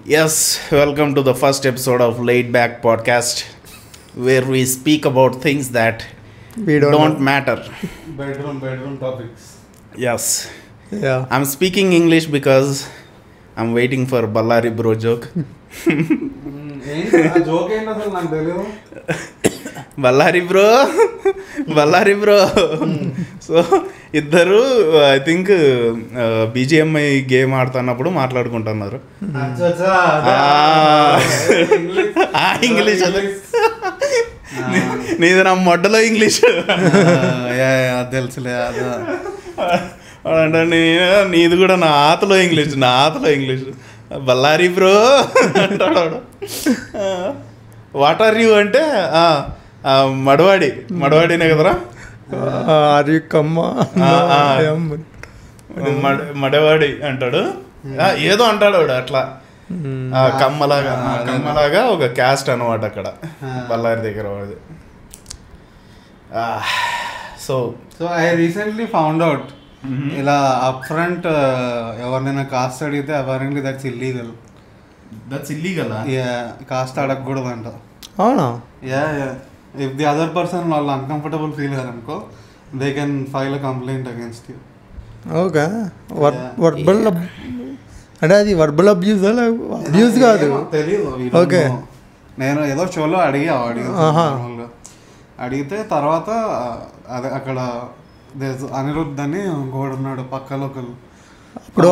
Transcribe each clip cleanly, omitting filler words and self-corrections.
Yes, welcome to the first episode of Laid Back Podcast, where we speak about things that We don't matter. Bedroom topics. Yes, Yeah. I'm speaking English because I'm waiting for Ballari bro joke. ఏంటి ఆ joke ఏంటి అసలు నాకు తెలియదు. Ballari bro. So ఇద్దరు I think BGMI game ఆడుతున్నప్పుడు మాట్లాడుకుంటున్నారు. English నీది నా మొడ్డలో ఇంగ్లీష్ తెలుసులే అదా. అంటే నీది కూడా నా ఆతలో ఇంగ్లీష్ బల్లారి బ్రో అంటాడు. వాట్ ఆర్ యూ అంటే మడవాడినే కదరా, మడవాడి అంటాడు. ఏదో అంటాడు వాడు అట్లా కమ్మలాగా ఒక క్యాస్ట్ అనమాట అక్కడ బళ్ళారి దగ్గర వాడిది. So I recently found out ఇలా అప్ ఫ్రంట్ ఎవరినైనా కాస్ట్ అడిగితే అపారెంట్లీ దట్స్ ఇల్లీగల్. కాస్ట్ అడగకూడదంట. అవునా? ఇఫ్ ది అదర్ పర్సన్ వాళ్ళు అన్కంఫర్టబుల్ ఫీల్ అయ్యారనుకో they can file a complaint against you. Okay. Verbal అంటే అది వర్బల్ అబ్యూజ్ కాదు, తెలీదు. ఓకే. నేను ఏదో షోలో అడిగితే తర్వాత అదే అక్కడ అనిరుద్ధ్ అని ఇంకోడు ఉన్నాడు పక్కలో ఒకరు, అప్పుడు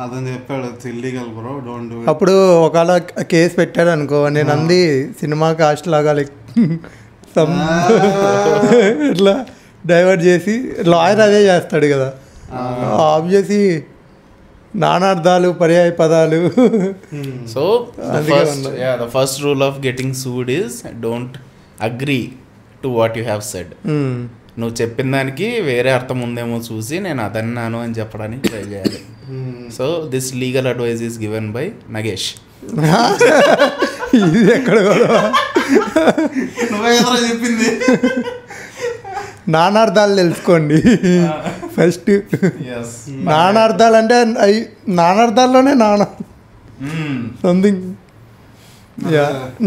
అదని చెప్పాడు ఇల్లీగల్ బ్రో డోంట్ డూ. అప్పుడు ఒకవేళ కేసు పెట్టాడు అనుకో, నేను అంది సినిమా కాస్ట్ లాగా ఇట్లా డైవర్ట్ చేసి లాయర్ అదే చేస్తాడు కదా, ఆబ్వియస్లీ నానార్థాలు పర్యాయ పదాలు. So the first rule of getting sued is don't agree to what you have said. నువ్వు చెప్పిన దానికి వేరే అర్థం ఉందేమో చూసి నేను అదన్నాను అని చెప్పడానికి ట్రై చేయాలి. So this legal advice is given by Nagesh. ఇది ఎక్కడ చెప్పింది. నానార్థాలు తెలుసుకోండి ఫస్ట్. నానార్థాలు అంటే అవి నానార్థాల్లోనే సంథింగ్.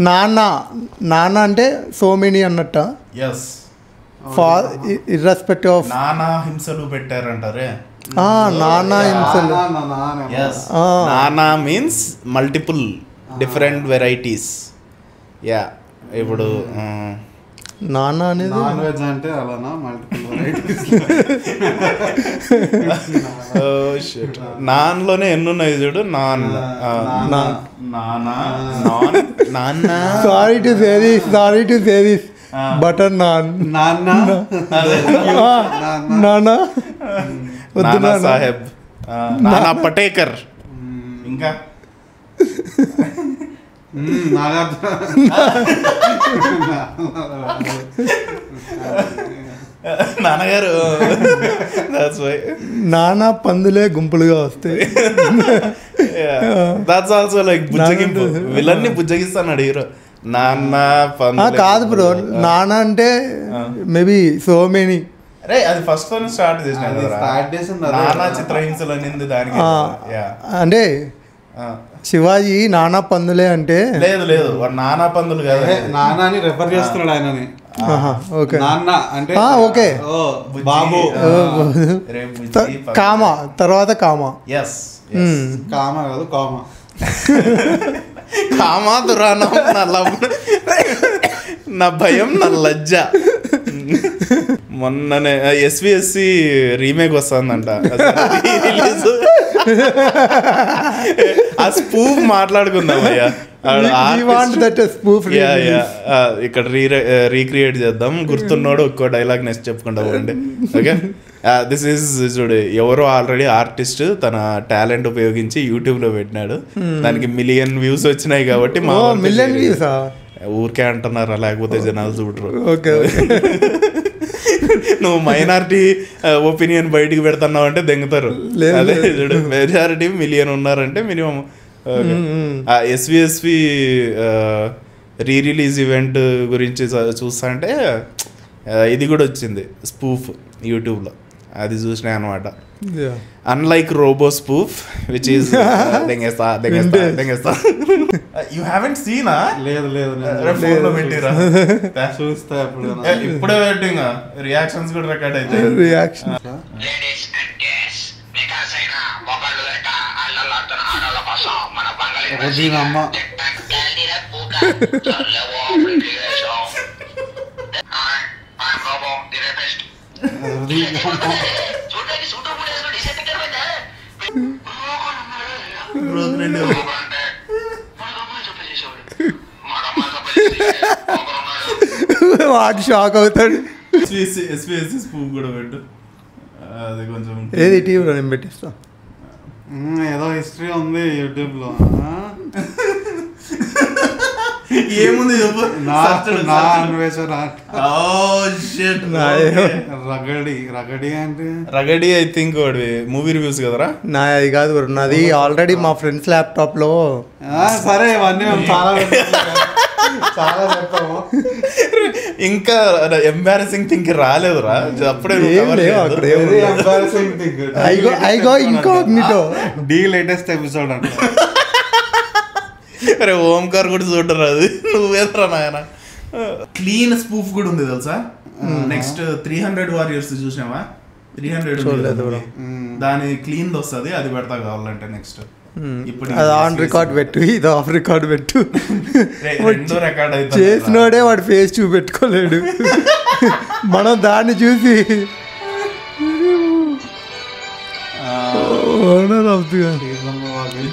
నాన్న అంటే సో మెనీ అన్నట్ట. ఇర్రెస్పెక్టివ్ ఆఫ్ నానా హింసలు పెట్టారంటారే. నానా హింసలు. నానా means multiple different varieties. Yeah ఇప్పుడు నాన్న అనేది నాన్ వెజ్ అంటే అలానా మల్టిపుల్ వెరైటీస్. నాన్లోనే ఎన్ని ఉన్నాయి చూడు. Sorry to say this butter non Nana Saheb, నానా పటేకర్, ఇంకా నాన్నగారు. నానా పందులే గుంపులుగా వస్తాయి. దట్స్ ఆల్సో లైక్ బుజ్జగింపు. విలన్ ని బుజ్జగిస్తాడు హీరో. నాన్న కాదు బ్రో, నాన్న అంటే మేబీ సో మెనీ. అరే అది ఫస్ట్ తోనే స్టార్ట్ చేసిన నానా చిత్రహింసలు అనింది దానికి. అంటే శివాజీ నానా పందులే అంటే లేదు వాడు నానా పందులు కాదు, నానా అని రెఫర్ చేస్తున్నాడు ఆయనని. ఓకే నాన్న అంటే ఓకే బాబు. కామ తర్వాత కామ. కామ కాదు కామ. కామా దురాణం నా భయం నా లజ్జ. మొన్ననే ఎస్విఎస్సి రీమేక్ వస్తుందంట. ఆ స్పూఫ్ మాట్లాడుకుందాం అయ్యా. ఇక్కడ రీక్రియేట్ చేద్దాం. గుర్తున్నోడు ఒక్కో డైలాగ్ నెక్స్ట్ చెప్పుకుంటా పోండి. ఓకే, దిస్ ఈజ్ చూడు, ఎవరో ఆల్రెడీ ఆర్టిస్ట్ తన టాలెంట్ ఉపయోగించి యూట్యూబ్ లో పెట్టినాడు. దానికి 1 million వ్యూస్ వచ్చినాయి కాబట్టి ఊరికే అంటున్నారా, లేకపోతే జనాలు చూడరు. నువ్వు మైనారిటీ ఒపీనియన్ బయటికి పెడుతున్నావు అంటే దెంగుతారు. అదే చూడు, మెజారిటీ 1 million ఉన్నారంటే మినిమం. ఎస్విఎస్వి రీ రిలీజ్ ఈవెంట్ గురించి చూస్తా అంటే ఇది కూడా వచ్చింది స్పూఫ్ యూట్యూబ్లో. అది చూసినాయి అనమాట. Unlike Robo Spoof, which is దెంగేస్తా. You haven't seen లేదు ఫోన్ లో పెట్టిరా చూస్తా ఇప్పుడు ఇప్పుడే పెట్టింగ్ రియాక్షన్స్ కూడా రికార్డ్ అయితే రియాక్షన్ దీనమ్మ వాడు షాక్ అవుతాడు. స్పూఫ్ కూడా పెట్టు, అది కొంచెం ఏది టీవీలో నేను పెట్టిస్తా. ఏదో హిస్టరీ ఉంది యూట్యూబ్ లో. ఏముంది చెప్పు. రగడి అంటే రగడి ఐ థింక్ వాడి మూవీ రివ్యూస్ కదరా. నా అది కాదు బ్రో, నాది ఆల్రెడీ మా ఫ్రెండ్స్ ల్యాప్టాప్ లో. సరే ఇవన్నీ చాలా చెప్తాము. ఇంకా ఎంబారసింగ్ థింక్ రాలేదురా అప్పుడే. డి లేటెస్ట్ ఎపిసోడ్ అంటే అరే ఓంకార్ కూడా చూడరు, అది నువ్వేదరా నాయన. క్లీన్ స్పూఫ్ కూడా ఉంది తెలుసా. నెక్స్ట్ 300 వారియర్స్ చూసినావా? 300 దాని క్లీన్ వస్తుంది, అది పెడతా కావాలంటే. నెక్స్ట్ ఇప్పుడు అది ఆన్ రికార్డ్ పెట్టు, ఇది ఆఫ్ రికార్డ్ పెట్టు. రెండో రికార్డ్ అయితే చేసినోడే వాడి ఫేస్ చూపెట్టుకోలేడు. మనం దాన్ని చూసి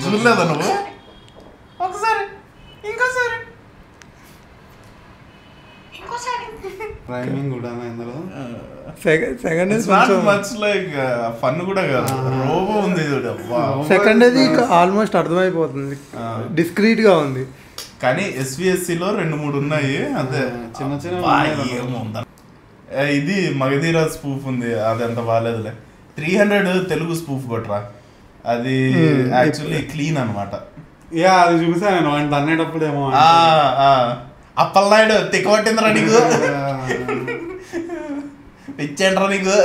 చూడలేదా నువ్వు? ఒకసారి ఇంకోసారి రైమింగ్ కూడా ఇందులో. ఫన్ కూడా కాదు, రోబో ఉంది. సెకండ్ అది ఆల్మోస్ట్ అర్థమైపోతుంది, డిస్క్రీట్ గా ఉంది. కానీ ఎస్విఎస్సిలో 2-3 ఉన్నాయి అంతే, చిన్న చిన్న. ఇది మగధీర స్పూఫ్ ఉంది, అది అంత బాగాలేదులే. 300 తెలుగు స్పూఫ్ కొట్రా, అది యాక్చువల్లీ క్లీన్ అనమాట. యా అది చూసా నేను ఆయన అన్నేటప్పుడు ఏమో. అప్పలనాయుడు తిక్కబట్టిందిరా నీకు, ఇచ్చేండ్రా నీకు.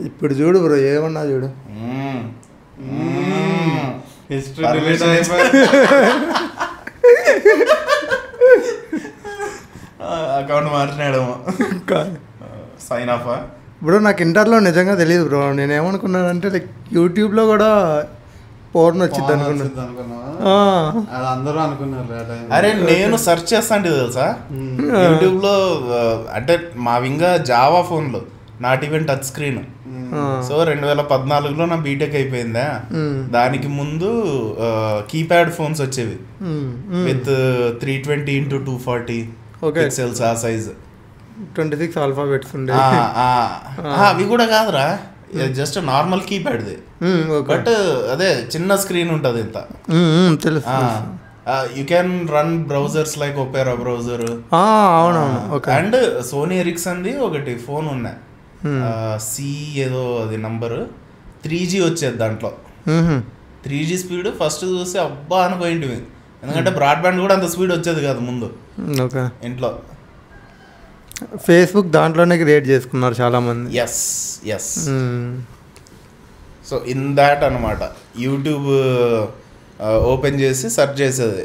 ఇప్పుడు చూడు బ్రో, ఏమన్నా చూడు. హిస్టరీ డిలీట్ అయిపోయి అకౌంట్ మార్చినాడేమో. సైన్ ఆఫ్ బ్రో నాకు ఇంటర్లో నిజంగా తెలియదు బ్రో. నేను ఏమనుకున్నానంటే లైక్ యూట్యూబ్లో కూడా పోర్న్ వచ్చింది అనుకున్నా. అది అందరూ అనుకున్నారు. అరే నేను సెర్చ్ చేస్తాంటే తెలుసా యూట్యూబ్లో, అంటే మావింగా జావా ఫోన్లు, not even touch screen. So 2014లో నా బీటెక్ అయిపోయిందా, దానికి ముందు కీప్యాడ్ ఫోన్స్ వచ్చేవి విత్ 320x240 పిక్సెల్స్ ఆ సైజ్. 26 ఆల్ఫాబెట్స్ ఉండే. అవి కూడా కాదురా, జస్ట్ నార్మల్ కీప్యాడ్ది, బట్ అదే చిన్న స్క్రీన్ ఉంటుంది ఇంత. తెలుసు. You can run browsers like Opera browser. అవునవును. అండ్ సోనీ ఎరిక్సన్ది ఒకటి ఫోన్ ఉన్నాయి, సి ఏదో అది నంబరు, 3G వచ్చేది దాంట్లో. 3G స్పీడ్ ఫస్ట్ చూసి అబ్బా అనుకోయింటివి, ఎందుకంటే బ్రాడ్బ్యాండ్ కూడా అంత స్పీడ్ వచ్చేది కాదు ముందు ఇంట్లో. ఫేస్బుక్ దాంట్లోనే క్రియేట్ చేసుకున్నారు చాలా మంది. ఎస్ సో ఇన్ దాట్ అనమాట యూట్యూబ్ ఓపెన్ చేసి సెర్చ్ చేసేది.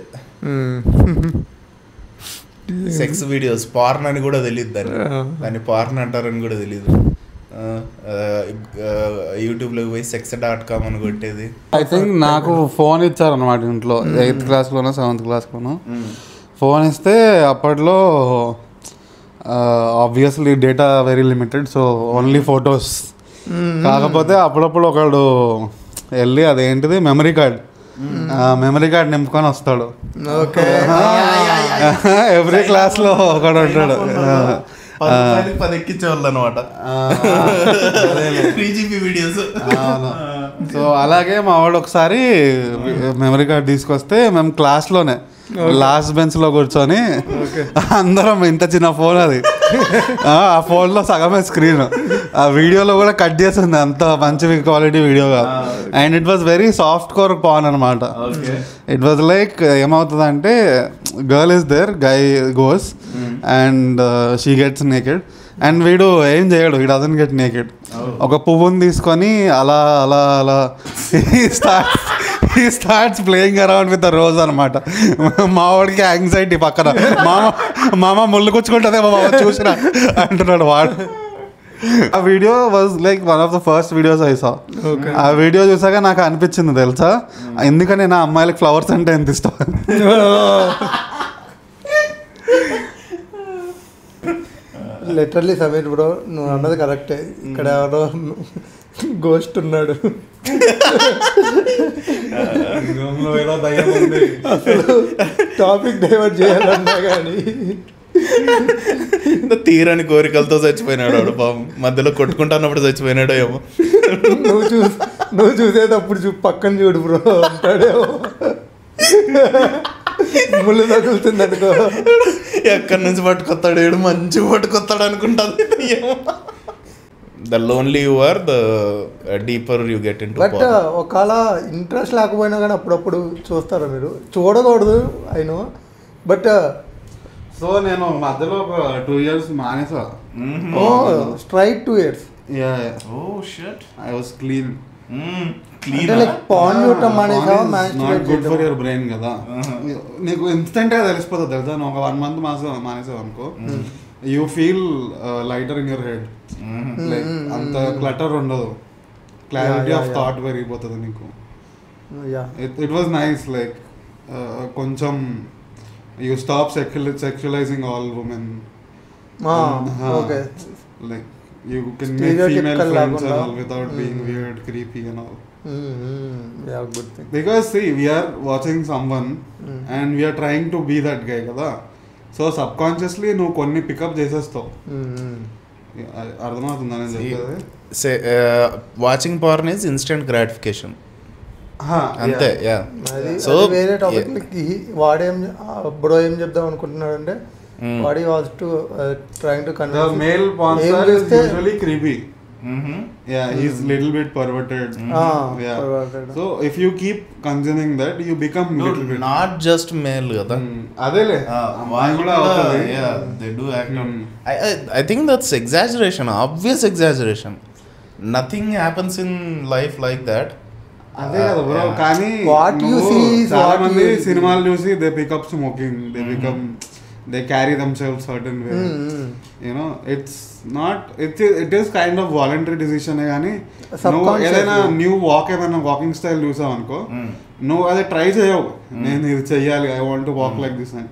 సెక్స్ వీడియోస్, పార్న్ అని కూడా తెలియదు దాన్ని పార్న్ అంటారని కూడా తెలియదు. యూట్యూబ్లోకి పోయి sex.com అని కొట్టేది. ఐ థింక్ నాకు ఫోన్ ఇచ్చారనమాట ఇంట్లో, 8th క్లాస్లోనో 7th క్లాస్లోనో. ఫోన్ ఇస్తే అప్పట్లో obviously data very limited, so only photos. కాకపోతే అప్పుడప్పుడు ఒకడు వెళ్ళి అదేంటిది మెమరీ కార్డ్ నింపుకొని వస్తాడు. ఎవ్రీ క్లాస్లో ఒకడు ఉంటాడు. 10 ఎక్కించేవాళ్ళు అనమాట వీడియోస్. సో అలాగే మా వాడు ఒకసారి మెమరీ కార్డ్ తీసుకొస్తే మేము క్లాస్లోనే లాస్ట్ బెంచ్ లో కూర్చొని అందరం ఇంత చిన్న ఫోన్, అది ఆ ఫోన్లో సగమే స్క్రీన్, ఆ వీడియోలో కూడా కట్ చేసింది, అంత మంచి క్వాలిటీ వీడియో కాదు. And it was very soft core porn అనమాట. ఇట్ వాజ్ లైక్ ఏమవుతుందంటే girl is there, guy goes and she gets naked and వీడు ఏం చేయడు, వీడు డజంట్ గెట్ నేకెడ్. ఒక పువ్వుని తీసుకొని అలా అలా అలా he starts playing around with the rose అనమాట. మా వాడికి యాంగ్జైటీ పక్కన, మామ ముళ్ళు కూర్చుకుంటుందే మామ చూసినా అంటున్నాడు వాడు. ఆ video was like one of the first videos I saw. ఆ వీడియో చూసాక నాకు అనిపించింది తెలుసా, ఎందుకని నా అమ్మాయిలకి ఫ్లవర్స్ అంటే ఎంత ఇష్టం. లిటరల్లీ సమీర్ బ్రో నువ్వు అన్నది కరెక్టే. ఇక్కడ ఎవరో గోస్ట్ ఉన్నాడు, అసలు టాపిక్ డైవర్ట్ చేయాలన్నా కానీ తీరని కోరికలతో చచ్చిపోయినాడు వాడు పాపం. మధ్యలో కొట్టుకుంటున్నప్పుడు చచ్చిపోయినాడో ఏమో. నువ్వు చూసేటప్పుడు పక్కన చూడు బ్రో అంటాడేమో, ముళ్ళు తగులుతుంది అనుకో. ఎక్కడి నుంచి పట్టుకొస్తాడు ఏడు, మంచిగా పట్టుకొస్తాడు అనుకుంటాను. The lonely you are the deeper you get into. But ఒకవేళ ఇంట్రెస్ట్ లేకపోయినా కానీ అప్పుడప్పుడు చూస్తారా మీరు? చూడకూడదు అయినో, బట్ సో నేను మధ్యలో ఒక 2 years మానేసా. Straight 2 years. I was clean. అంటే లైక్ పాన్ చూడటం మానేసావా, not good for your brain కదా. నీకు ఇన్స్టెంట్గా తెలిసిపోతుంది తెలుసా. నువ్వు ఒక 1 month మానేసావు అనుకో, you feel lighter in your head. Like అంత క్లటర్ ఉండదు, క్లారిటీ ఆఫ్ థాట్ పెరిగిపోతుంది నీకు. It was nice. లైక్ కొంచెం you stop sexualizing all women. Okay. Like you can make female friends and all without being weird, creepy and all. Yeah, good thing. Because see, we are watching someone and we are trying to be that guy kada. So subconsciously నువ్వు కొన్ని pickup చేసేస్తావు. అర్థమవుతుందా నేను చెప్పేది? Watching porn is instant gratification అంతే. So వేరే topic. వాడేం bro ఏం చెప్దాం అనుకుంటున్నాడు అంటే, వాడి was to trying to convince male porn star is usually creepy. Yeah, he's little bit perverted. Yeah. Perverted. So if you keep consuming that, you become little bit. Not just male kada. Adele. Yeah, they do act on. I think that's exaggeration, obvious exaggeration. Nothing happens in life like that. అదే కదా bro. కానీ చాలా మంది సినిమాలు చూసి they pickup smoking, they become, they carry themselves certain way. You know it's not, it is kind of voluntary decision. కానీ నువ్వు ఏదైనా న్యూ ఏమైనా వాకింగ్ స్టైల్ చూసావు అనుకో, నువ్వు అది ట్రై చేయవు, నేను ఇది చెయ్యాలి, I want to walk like this అని.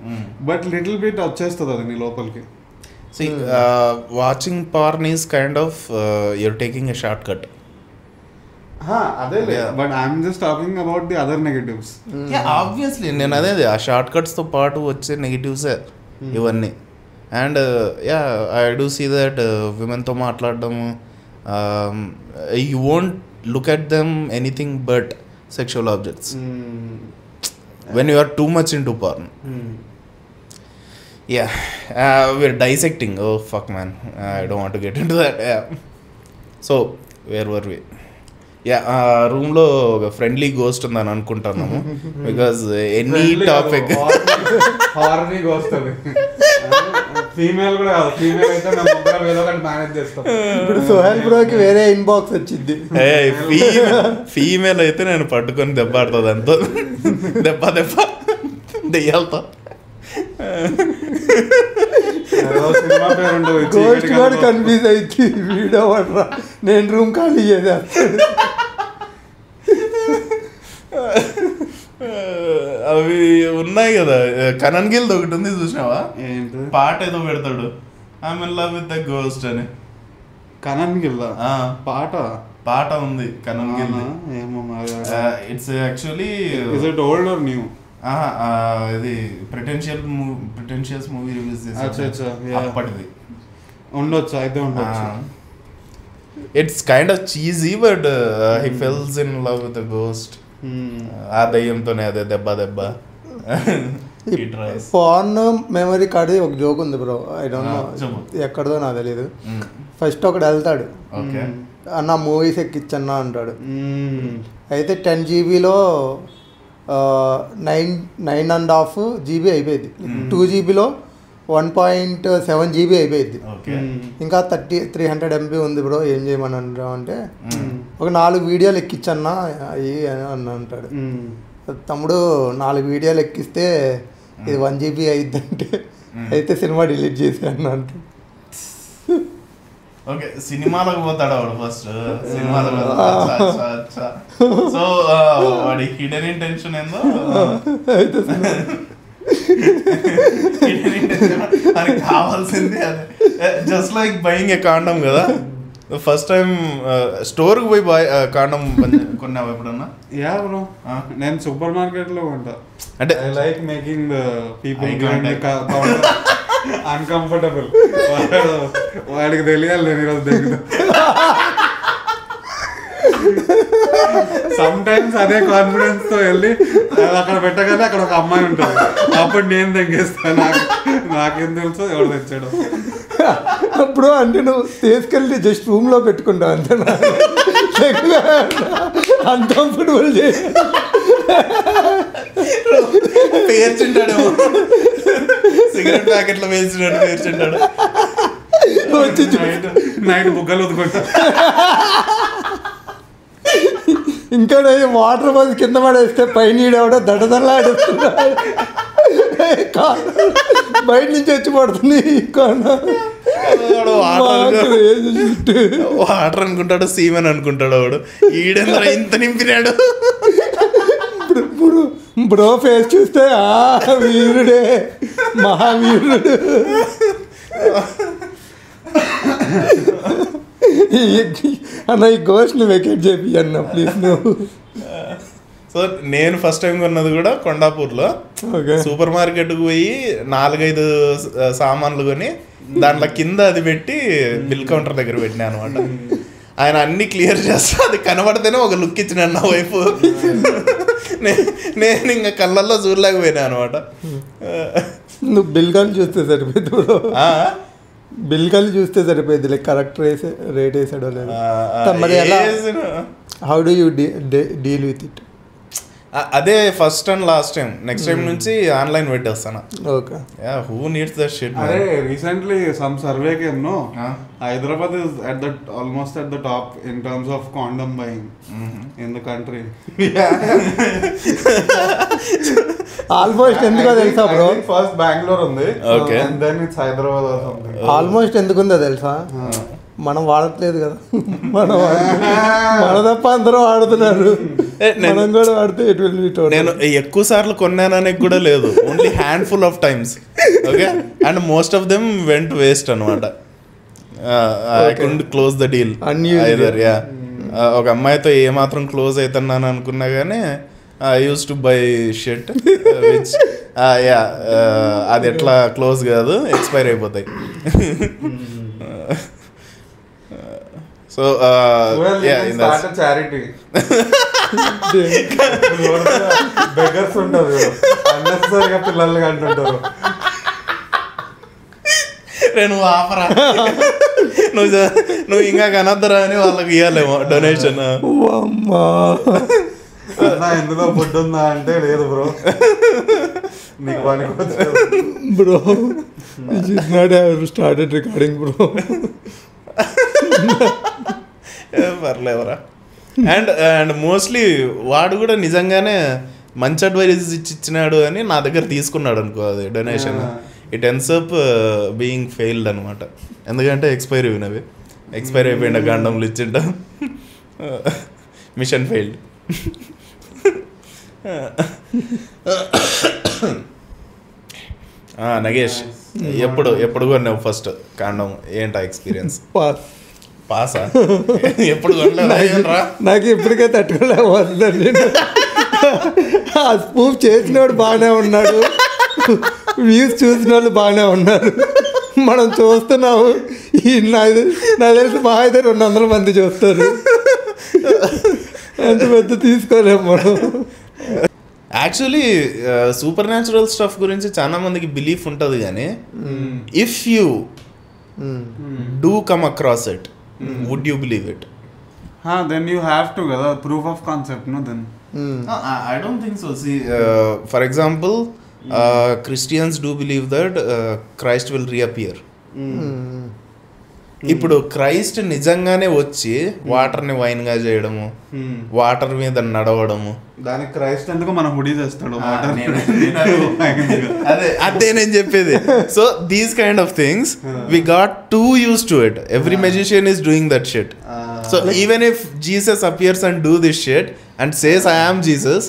బట్ లిటిల్ బిట్ వచ్చేస్తుంది అది నీ లోపలికి. See, watching porn is kind of you're taking a shortcut. అదే, but I'm just talking about the other negatives. Obviously నేను అదే ఆ షార్ట్ కట్స్తో పాటు వచ్చే నెగిటివ్సే ఇవన్నీ. And I do see that విమెన్తో మాట్లాడడము, you won't look at them anything but sexual objects when you are too much into porn. we're dissecting. Oh fuck man, I don't want to get into that. So where were we? రూమ్లో ఒక friendly ghost ఉందని అనుకుంటున్నాము. Because any topic horror ghost అది. Female కూడా కాదు, female అయితే మేము ముగ్గురం ఏదో ఒకటి మేనేజ్ చేస్తాం. ఇప్పుడు సోహెల్ బ్రోకి వేరే ఇన్బాక్స్ వచ్చింది. ఫీమేల్ అయితే నేను పట్టుకొని దెబ్బాడుతుంది అంతో, దెబ్బ దెయ్యాలతో. సినిమా పేరు గోస్ట్ కూడా కన్ఫ్యూజ్ అయితే వీడియో పడరా, నేను రూమ్ ఖాళీ చేసేస్తాను. అవి ఉన్నాయి కదా, కనన్ గిల్ ఒకటి ఉంది చూసినావా, పాట ఏదో పెడతాడు, I am in love with the ghost అని. కనన్ గిల్ పాట ఉంది Kanan Gill. It's actually is it old or new? ఇది ప్రిటెన్షియస్ మూవీ రిలీజ్ చేసి అప్పటిది ఉండొచ్చు, అయితే ఉండొచ్చు. It's kind of cheesy but he falls in love with the ghost. ఆ దయ్యంతోనే అదే దెబ్బ పార్న్ మెమరీ కార్డ్ ఒక జోక్ ఉంది బ్రో, ఐ డోంట్ నో ఎక్కడదో నాకు తెలీదు. ఫస్ట్ ఒకడు వెళ్తాడు, అన్న మూవీస్ ఎక్కిచ్చన్నా అంటాడు. అయితే 10 GBలో 9.5 GB అయిపోయింది. 2 GBలో 1.7 GB అయిపోయింది. ఓకే ఇంకా 300 MB ఉంది బ్రో, ఏం చేయమని అంటావు అంటే ఒక 4 వీడియోలు ఎక్కించన్నా అయ్యి అని అంటాడు. తమ్ముడు 4 వీడియోలు ఎక్కిస్తే ఇది 1 GB అయిద్దంటే అయితే సినిమా డిలీట్ చేసి అన్న అంటాడు. ఓకే సినిమాలకు పోతాడు వాడు ఫస్ట్ సినిమాలకు సో వాడి హిడెన్ ఇంటెన్షన్ ఏందో అయితే అది కావాల్సింది అదే జస్ట్ లైక్ బయింగ్ ఏ కాండం కదా. ఫస్ట్ టైం స్టోర్కి పోయి కాండం కొన్నావు ఎప్పుడన్నా? యా బ్రో, నేను సూపర్ మార్కెట్లో కొంటా. అంటే I like making the people uncomfortable. వాడికి తెలియాలి నేను ఈరోజు దగ్గర. సమ్ టైమ్స్ అదే కాన్ఫిడెన్స్ తో వెళ్ళి అక్కడ పెట్టగానే అక్కడ ఒక అమ్మాయి ఉంటుంది, అప్పుడు నేను తెగేస్తాను. నాకేం తెలుసు ఎవరు తెచ్చాడు. అప్పుడు అంటే నువ్వు తీసుకెళ్ళి జస్ట్ రూమ్లో పెట్టుకుంటావు అంతే, అన్కంఫర్టబుల్ చేసి పేర్చుంటాడేమో, సిగరెట్ ప్యాకెట్లో వేసినట్టు పేర్చుంటాడు. వచ్చి నైట్ బుగ్గలు వదుకుంటా. ఇంకా వాటర్ బాల్స్ కింద పడేస్తే పైన ఈడెవడో దడదల్లాడుతున్నాడు, బయట నుంచి వచ్చి పడుతుంది. వాటర్ అనుకుంటాడు, సీమెన్ అనుకుంటాడు వాడు. ఈడెందరూ ఇంత నింపినాడు. ఇప్పుడు బ్రో ఫేస్ చూస్తే వీరుడే, మహావీరుడు. అన్న ఈ గోష్ని వెకేట్ చేపి అన్న ప్లీజ్ నువ్వు. సో నేను ఫస్ట్ టైం కొన్నది కూడా కొండాపూర్లో. సూపర్ మార్కెట్కి పోయి 4-5 సామాన్లు కొని దాంట్లో కింద అది పెట్టి బిల్ కౌంటర్ దగ్గర పెట్టినా అనమాట. ఆయన అన్ని క్లియర్ చేస్తా అది కనబడితేనే ఒక లుక్ ఇచ్చినాడు నా వైపు. నేను ఇంకా కళ్ళల్లో చూడలేకపోయినా అనమాట. నువ్వు బిల్ కాల్ చూస్తే సరిపోయింది బ్రో, బిల్ కాల్ చూస్తే సరిపోయింది. లైక్ కరెక్ట్ రేట్ వేసాడో లేదు. మరి ఎలా, how do you deal with it? అదే first and last time. Next time నుంచి ఆన్లైన్ పెట్టేస్తాను. Okay, who needs that shit. అరే recently some survey came no, Hyderabad is almost at the top in terms of condom buying in the country. Almost ఎందుకో తెలుసా bro? First Bengaluru ఉంది, okay, and then it's Hyderabad or something. Almost ఎందుకుందో తెలుసా? మనం వాడట్లేదు కదా, మన తప్ప అందరూ వాడుతున్నారు, మనం కూడా వాడితే ఇట్ విల్ బి టోటల్. నేను ఎక్కువ సార్లు కొన్నానని కూడా లేదు, only handful of times. Okay, and most of them went waste అనమాట. I couldn't close the deal either. Yeah, ఒక అమ్మాయితో ఏమాత్రం క్లోజ్ అవుతున్నాను అనుకున్నా కానీ I used to buy shirt which yeah అది ఎట్లా క్లోజ్ కాదు, ఎక్స్పైర్ అయిపోతాయి. సో చారిటీ బెగర్స్ ఉంటారు, అన్నెసరిగా పిల్లల్ని అంటుంటారు. నువ్వు ఆఫరా, నువ్వు ఇంకా కనద్దరా అని వాళ్ళకి ఇవ్వాలేమో డొనేషన్. ఎందులో ఫుడ్ ఉందా అంటే లేదు బ్రో, నీకు బ్రో స్టార్టెడ్ రికార్డింగ్ బ్రో. పర్లేవరా. అండ్ మోస్ట్లీ వాడు కూడా నిజంగానే మంచి అడ్వైజ్ ఇచ్చినాడు అని నా దగ్గర తీసుకున్నాడు అనుకో అది donation. It ends up being failed అనమాట. ఎందుకంటే ఎక్స్పైర్ అయినవి, ఎక్స్పైర్ అయిపోయిండ గాండంలు ఇచ్చిండ, మిషన్ ఫెయిల్డ్. నగేష్, ఎప్పుడు కొన్నావు ఫస్ట్ కాండం? ఏంటా ఎక్స్పీరియన్స్? పాసా? ఎప్పుడు కొనలేదు. నాకు ఇప్పటికే తట్టుకోలేకపోతుంది. ఆ స్పూఫ్ చేసినవాడు బాగానే ఉన్నాడు, వ్యూస్ చూసిన వాళ్ళు బాగానే ఉన్నారు, మనం చూస్తున్నాము. నాకు తెలిసి మా అయితే 200 మంది చూస్తారు, అంత పెద్ద తీసుకోలేము మనం. యాక్చువల్లీ సూపర్ న్యాచురల్ స్టఫ్ గురించి చాలా మందికి బిలీఫ్ ఉంటుంది, కానీ if you do come across it, would you believe it? Then you have to కదా, proof of concept no. Then I don't think so. See, for example, Christians do believe that Christ will reappear. ఇప్పుడు Christ నిజంగానే వచ్చి వాటర్ని వైన్గా చేయడము, water మీద నడవడము, దానికి Christ ఎందుకు మన హుడీ చేస్తాడు. అదే నేను చెప్పేది. So these kind of things we got too used to it. Every magician is doing that shit. So even if Jesus appears and do this shit and says I am Jesus,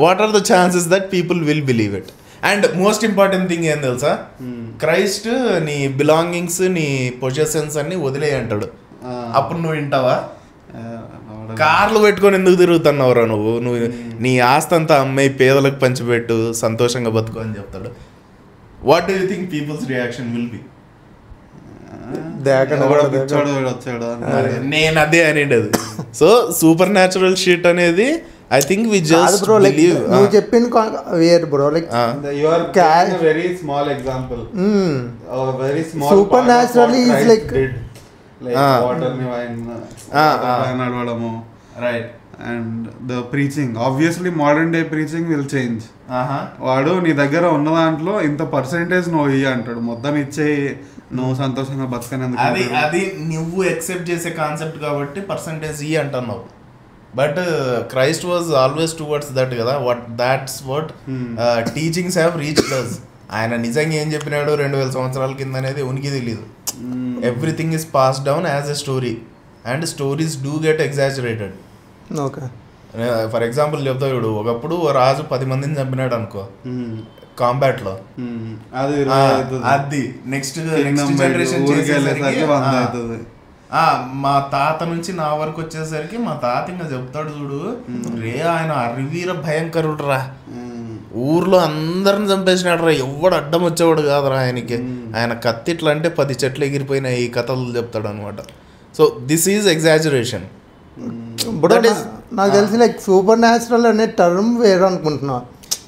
what are the chances that people will believe it? And most important thing ఏం తెలుసా, Christ నీ belongings, నీ positions అన్ని వదిలే అంటాడు. అప్పుడు నువ్వు వింటావా? కార్లు పెట్టుకొని ఎందుకు తిరుగుతున్నావురా నువ్వు నీ ఆస్తి అంతా అమ్మాయి పేదలకు పంచిపెట్టు, సంతోషంగా బతుకు అని చెప్తాడు. What do you think people's reaction will be? నేను అదే అనేది. సో సూపర్ న్యాచురల్ షిట్ అనేది I think we just believe. నువ్వు చెప్పిన where bro, like you are a very small example. A very small super naturally is like water ni wine nadvadamu, right? And the preaching, obviously modern day preaching will change. వాడు నీ దగ్గర ఉన్న దాంట్లో ఇంత percentage నువ్వు ఇయ్య అంటాడు, మొత్తం ఇచ్చే నువ్వు సంతోషంగా బతకనేందుకు. అది నువ్వు ఎక్సెప్ట్ చేసే కాన్సెప్ట్ కాబట్టి పర్సెంటేజ్ ఇయ్య అంటున్నావు. But Christ was always towards that కదా. That's what teachings have reached us. ఆయన నిజంగా ఏం చెప్పినాడు 2000 సంవత్సరాల కింద అనేది ఉనికి తెలియదు. Everything is pass down as a story and stories do get exaggerated. Okay, for example చెప్తా చూడు, ఒకప్పుడు రాజు 10 మందిని చంపినాడు అనుకో కాంబాట్ లో, అది నెక్స్ట్ జనరేషన్ మా తాత నుంచి నా వరకు వచ్చేసరికి మా తాత ఇంకా చెప్తాడు చూడు, రే ఆయన అరివీర భయంకరుడు రా, ఊర్లో అందరిని చంపేసినాడు రా, ఎవడు అడ్డం వచ్చేవాడు కాదురా ఆయనకి, ఆయన కత్తిట్లా అంటే 10 చెట్లు ఎగిరిపోయిన ఈ కథలు చెప్తాడు అనమాట. So this is exaggeration. నాకు తెలిసి లైక్ సూపర్ న్యాచురల్ అనే టర్మ్ వేరు అనుకుంటున్నా,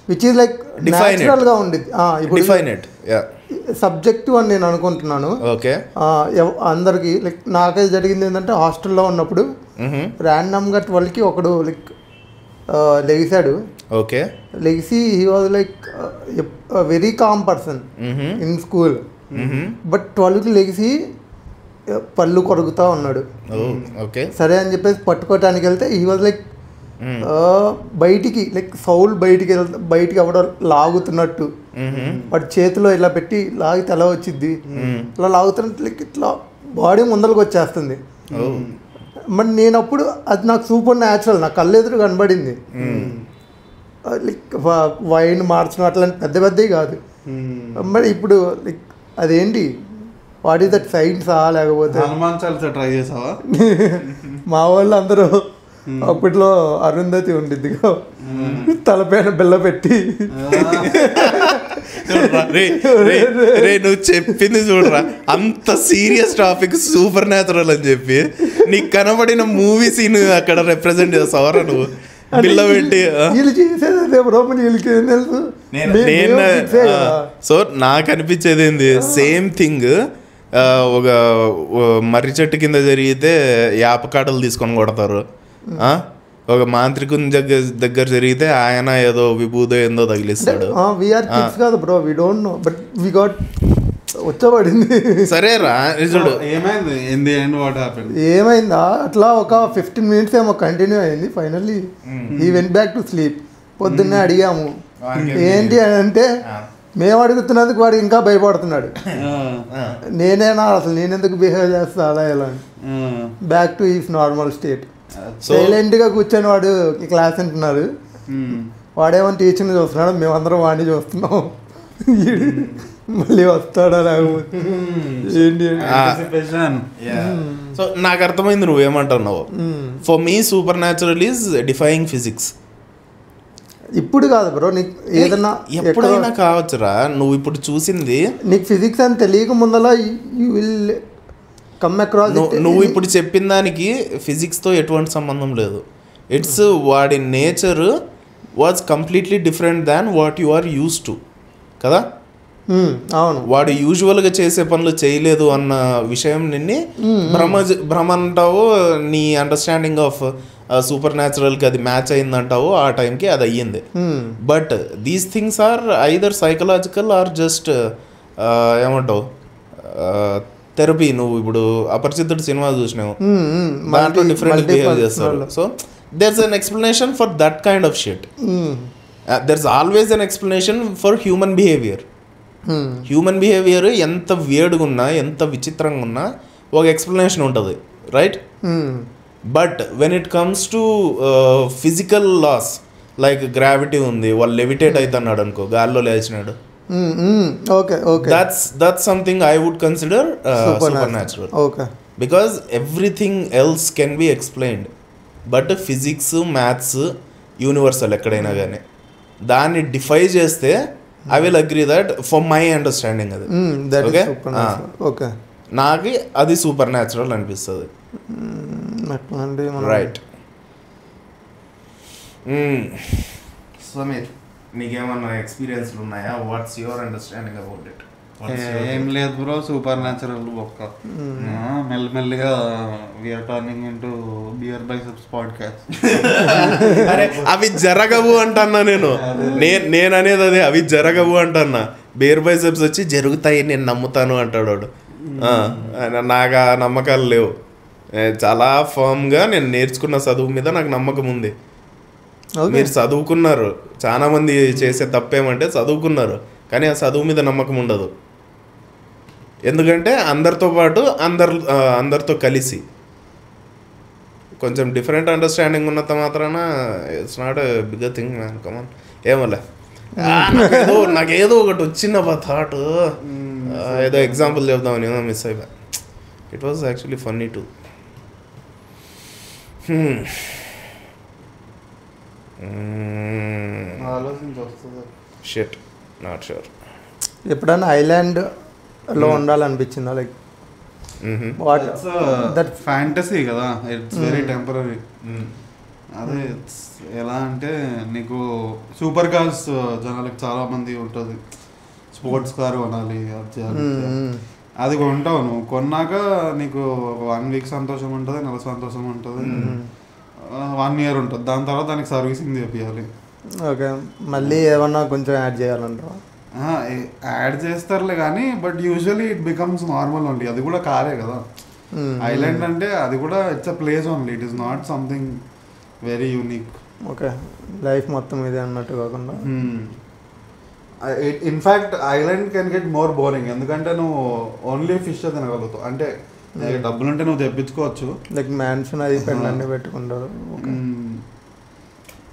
విచ్ ఈజ్ లైక్ న్యాచురల్ గా ఉండేది. సబ్జెక్టివ్ అని నేను అనుకుంటున్నాను. ఓకే, అందరికి లైక్ నాకైతే జరిగింది ఏంటంటే, హాస్టల్లో ఉన్నప్పుడు ర్యాండమ్గా 12కి ఒకడు లైక్ లెగిసాడు. ఓకే, లెగిసి he was like very calm person in school. But 12కి లెగిసి పళ్ళు కొరుకుతా ఉన్నాడు. సరే అని చెప్పేసి పట్టుకోవటానికి వెళ్తే హీ వాజ్ లైక్ బయటికి లైక్ సౌల్ బయటికి ఎవడో లాగుతున్నట్టు, వాడి చేతిలో ఇలా పెట్టి లాగితే ఎలా వచ్చింది, ఇలా లాగుతున్నట్టు లైక్ ఇట్లా బాడీ ముందరకు వచ్చేస్తుంది. మరి నేను అప్పుడు అది నాకు సూపర్ న్యాచురల్, నాకు కళ్ళెదురు కనబడింది. లైక్ వైన్ మార్చడం అట్లాంటి పెద్ద పెద్దవి కాదు. మరి ఇప్పుడు లైక్ అదేంటి, వాట్ ఈస్ దట్ సైన్సా లేకపోతే ట్రై చేసావా? మా వాళ్ళు అందరూ అప్పట్లో అరుంధతి ఉండిద్దిగా తలపైన బిల్ల పెట్టి నువ్వు చెప్పింది చూడరా, అంత సీరియస్ టాపిక్ సూపర్ న్యాచురల్ అని చెప్పి నీకు కనబడిన మూవీ సీన్ అక్కడ రిప్రజెంట్ చేస్తావరా నువ్వు బిల్ల పెట్టి? వీళ్ళు చేసేది వీళ్ళకి ఏం తెలుసు. సో నాకు అనిపించేది ఏంది, సేమ్ థింగ్ ఒక మర్రి చెట్టు కింద జరిగితే యాపకాడలు తీసుకొని కొడతారు, ఒక మాంత్రికుని దగ్గర జరిగితే ఆయన ఏదో విభూదో ఏందో తగిలిస్తాడు. వచ్చబడింది. సరేరా చూడు ఏమైందా, అట్లా ఒక 15 minutes ఏమో కంటిన్యూ అయింది. Finally he went back to sleep. పొద్దున్నే అడిగాము ఏంటి అని అంటే, మేము అడుగుతున్నందుకు వాడు ఇంకా భయపడుతున్నాడు. నేనేనా అసలు, నేనెందుకు బిహేవ్ చేస్తా అలా ఎలా, back to is normal state. సైలెంట్గా కూర్చొని వాడు క్లాస్ వింటున్నాడు. వాడేమో టీచర్ని చూస్తున్నాడు, మేమందరం వాడిని చూస్తున్నాం. మళ్ళీ వస్తాడా లేకపోతే ఏంటి. సో నాకు అర్థమైంది నువ్వేమంటున్నావు. For me supernatural is defying physics. ఇప్పుడు కాదు బ్రో, నీకు ఏదన్నా ఎప్పుడైనా కావచ్చురా. నువ్వు ఇప్పుడు చూసింది నీకు ఫిజిక్స్ అని తెలియక ముందల యూ విల్ కమ్ అక్రాస్. నువ్వు ఇప్పుడు చెప్పిన దానికి ఫిజిక్స్తో ఎటువంటి సంబంధం లేదు. ఇట్స్ వాడి nature was completely different than what you are used to కదా. అవును వాడు యూజువల్గా చేసే పనులు చేయలేదు అన్న విషయం నిన్ని భ్రమ అంటావు, నీ అండర్స్టాండింగ్ ఆఫ్ సూపర్ న్యాచురల్కి అది మ్యాచ్ అయిందంటావు, ఆ టైంకి అది అయ్యింది. But these things are either psychological or just ఏమంటావు థెరపీ. నువ్వు ఇప్పుడు అపరిచితుడు సినిమా చూసినావు, దాంట్లో డిఫరెంట్ బిహేవ్ చేస్తారు. So there's an explanation for that kind of shit. There's always an explanation for human behavior. Human behaviour ఎంత వేడుగా ఉన్నా ఎంత విచిత్రంగా ఉన్నా ఒక ఎక్స్ప్లెనేషన్ ఉంటుంది, right? But when it comes to physical laws like gravity ఉంది, వాళ్ళు లెవిటేట్ అవుతున్నాడు అనుకో, గాల్లో లేచినాడు, that's something I would consider supernatural. Because everything else can be explained, but physics maths universal ఎక్కడైనా కానీ దాన్ని డిఫై చేస్తే I will agree that for my understanding అది ఓకే, నాకు అది సూపర్ న్యాచురల్ అనిపిస్తుంది, రైట్? సమీర్, నీకేమన్నా ఎక్స్పీరియన్స్లు ఉన్నాయా? What's your understanding about it? ఏం లేదు బ్రో, సూపర్ న్యాచురల్ బొక్క. మెల్లిమెల్లిగా we are turning into beer biceps podcast. అరే అవి జరగవు అంటన్నా నేను అనేది అదే, అవి జరగవు అంటన్నా. బియర్ బైసెప్స్ వచ్చి జరుగుతాయి నేను నమ్ముతాను అంటాడు వాడు. నాకు ఆ నమ్మకాలు లేవు. చాలా ఫర్మ్గా నేను నేర్చుకున్న చదువు మీద నాకు నమ్మకం ఉంది. మీరు చదువుకున్నారు, చాలా మంది చేసే తప్పేమంటే చదువుకున్నారు కానీ ఆ చదువు మీద నమ్మకం ఉండదు. ఎందుకంటే అందరితో పాటు అందరితో కలిసి కొంచెం డిఫరెంట్ అండర్స్టాండింగ్ ఉన్నంత మాత్రాన it's not a bigger thing man. Come on, ఏమోలే, నాకేదో ఒకటి వచ్చిన థాట్, ఏదో ఎగ్జాంపుల్ చెప్దామని ఏదో మిస్ అయిపోయా. It was actually funny to. Shit, not sure. ఎప్పుడైనా ఐలాండ్ లో ఉండాలనిపించిందా? లైక్ వాట్ దట్ ఫ్యాంటసీ కదా, ఇట్స్ వెరీ టెంపరరీ. అదే ఎలా అంటే నీకు సూపర్ కార్స్ జనాలకి చాలా మంది ఉంటుంది, స్పోర్ట్స్ కారు కొనాలి, అది కొంటావు. నువ్వు కొన్నాక నీకు 1 వీక్ సంతోషం ఉంటుంది, నెల సంతోషం ఉంటుంది, 1 ఇయర్ ఉంటుంది. దాని తర్వాత దానికి సర్వీసింగ్ చేయాలి. ఓకే, మళ్ళీ ఏమన్నా కొంచెం యాడ్ చేయాలంటారా? యాడ్ చేస్తారులే కానీ but usually it becomes normal only. అది కూడా కారే కదా ఐలాండ్ అంటే, అది కూడా it's a place only, it is not something very unique. Okay, life మొత్తం ఇదే అన్నట్టు కాకుండా. In fact island can get more boring, ఎందుకంటే నువ్వు ఓన్లీ ఫిష్ తినగలుగుతావు. అంటే డబ్బులుంటే నువ్వు తెప్పించుకోవచ్చు, లైక్ మ్యాన్షన్ అది పెళ్ళన్నీ పెట్టుకుంటారు.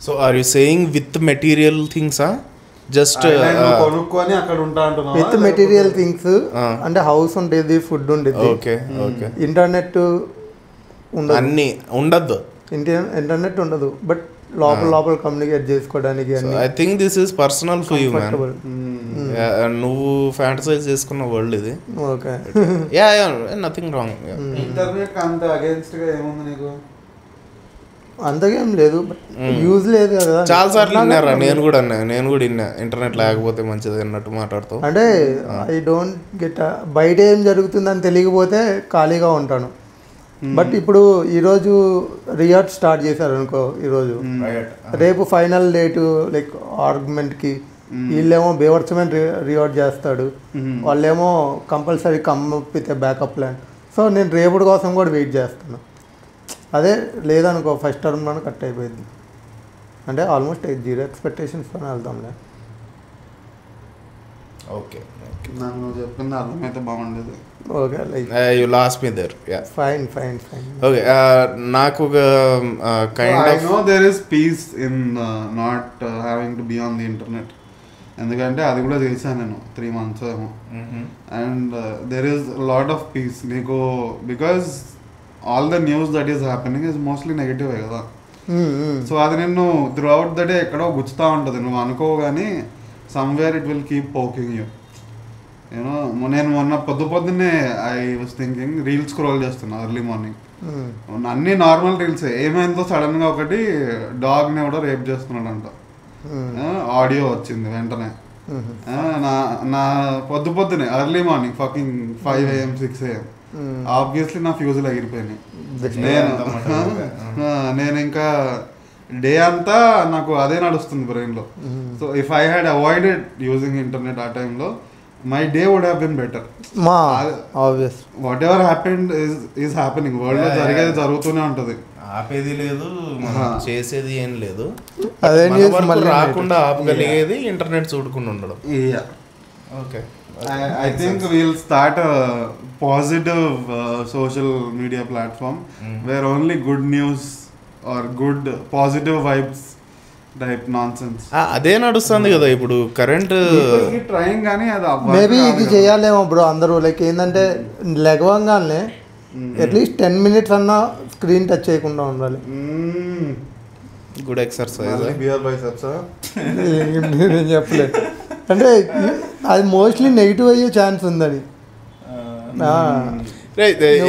So are you saying with material things? Just కొనుక్కొని అక్కడ ఉంటా అంటున్నావా? విత్ మెటీరియల్ థింగ్స్ అంటే హౌస్ ఉండేది, ఫుడ్ ఉండేది, ఓకే ఓకే, ఇంటర్నెట్ ఉండదు, అన్ని ఉండద్దు, ఇంటర్నెట్ ఉండదు, బట్ లోపల కమ్యూనికేట్ చేసుకోవడానికి. I think this is personal for you man. నువ్వు ఫ్యాంటసైజ్ చేసుకున్న వరల్డ్ ఇది. Okay, yeah yeah, nothing wrong. Internet అంత అగైన్స్ట్ గా ఏముంది నీకు? అంతకేం లేదు, యూజ్ లేదు కదా. చాలా సార్లు విన్నారా, నేను కూడా విన్నా, ఇంటర్నెట్ లేకపోతే మంచిది అన్నట్టు మాట్లాడుతావు. అంటే ఐ డోంట్ గెట్, బయట ఏం జరుగుతుందని తెలియకపోతే ఖాళీగా ఉంటాను. బట్ ఇప్పుడు ఈరోజు రియాట్ స్టార్ట్ చేశారు అనుకో, ఈరోజు రేపు ఫైనల్ డేటు లైక్ ఆర్గ్యుమెంట్కి, వీళ్ళేమో బేవర్చమెంట్ రియాట్ చేస్తాడు, వాళ్ళేమో compulsory come up with backup plan. So నేను రేపుడు కోసం కూడా వెయిట్ చేస్తాను. అదే లేదనుకో ఫస్ట్ టర్మ్లోనే కట్ అయిపోయింది. అంటే ఆల్మోస్ట్ 0 ఎక్స్పెక్టేషన్స్తో వెళ్తాంలే. ఓకే, నన్ను చెప్పింది అర్థమైతే బాగుండేది. Okay, like you lost me there. Yeah, fine. Okay, నాకు ఒక kind of, I know there is peace in not having to be on the internet. ఎందుకంటే అది కూడా చేశాను నేను 3 months ఏమో. And there is lot of peace నీకు, because all the news that is happening is mostly negative కదా. So అది నేను త్రూ అవుట్ ద డే ఎక్కడో గుచ్చుతూ ఉంటుంది, నువ్వు అనుకో కానీ somewhere it will keep poking you. You know, నేను మొన్న పొద్దున్నే I was thinking, reels scroll చేస్తున్నా ఎర్లీ మార్నింగ్, అన్ని నార్మల్ రీల్సే. ఏమైందో సడన్గా ఒకటి డాగ్ని కూడా రేప్ చేస్తున్నాడంట, ఆడియో వచ్చింది వెంటనే. నా పొద్దునే early morning fucking 5 AM 6 AM obviously నా ఫ్యూజులు ఎగిరిపోయినాయి. నేను ఇంకా డే అంతా నాకు అదే నడుస్తుంది బ్రెయిన్లో. So if I had avoided using internet ఆ టైంలో my day would have been better. Whatever happened is happening. World లో జరిగేది జరుగుతూనే ఉంటది, ఆపేది లేదు, చేసేది ఏం లేదు. రాకుండా ఆపగలిగేది ఇంటర్నెట్ చూడకుండా ఉండడం. Okay, I think we'll start a positive social media platform where only good news or good positive vibes type nonsense. అదే నడుస్తుంది కదా ఇప్పుడు కరెంట్ ట్రైంగ్. కానీ అది మేబీ ఇది చేయాలేమో బ్రో అందరూ. లైక్ ఏంటంటే లెగవంగానే అట్లీస్ట్ 10 minutes అన్నా స్క్రీన్ టచ్ చేయకుండా ఉండాలి. Good exercise. నేను చెప్పలేదు అంటే అది మోస్ట్లీ నెగిటివ్ అయ్యే ఛాన్స్ ఉందని.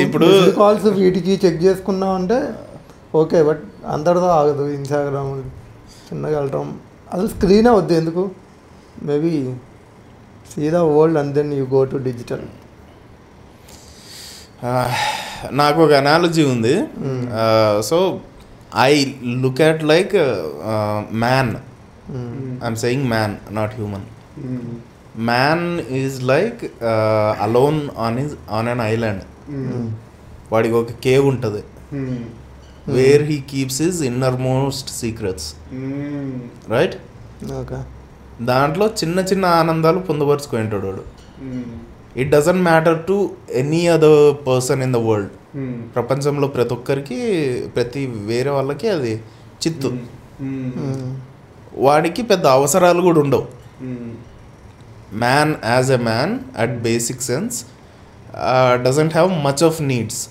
ఇప్పుడు కాల్స్ వీటికి చెక్ చేసుకున్నాం అంటే ఓకే, బట్ అందరితో ఆగదు. ఇన్స్టాగ్రామ్ చిన్నగా వెళ్ళటం అసలు స్క్రీనే వద్దు ఎందుకు. Maybe see the world and then you go to digital. నాకు ఒక అనాలజీ ఉంది. So I look at like man. I'm saying man, not human. Man is like alone on an island. వాడికి ఒక కేవ్ ఉంటుంది where he keeps his innermost secrets, right? దాంట్లో చిన్న చిన్న ఆనందాలు పొందుపరుచుకుంటాడు వాడు. It doesn't matter to any other person in the world. ప్రపంచంలో ప్రతి ఒక్కరికి, ప్రతి వేరే వాళ్ళకి అది చిత్తు. వాడికి పెద్ద అవసరాలు కూడా ఉండవు. Man as a man at basic sense doesn't have much of needs.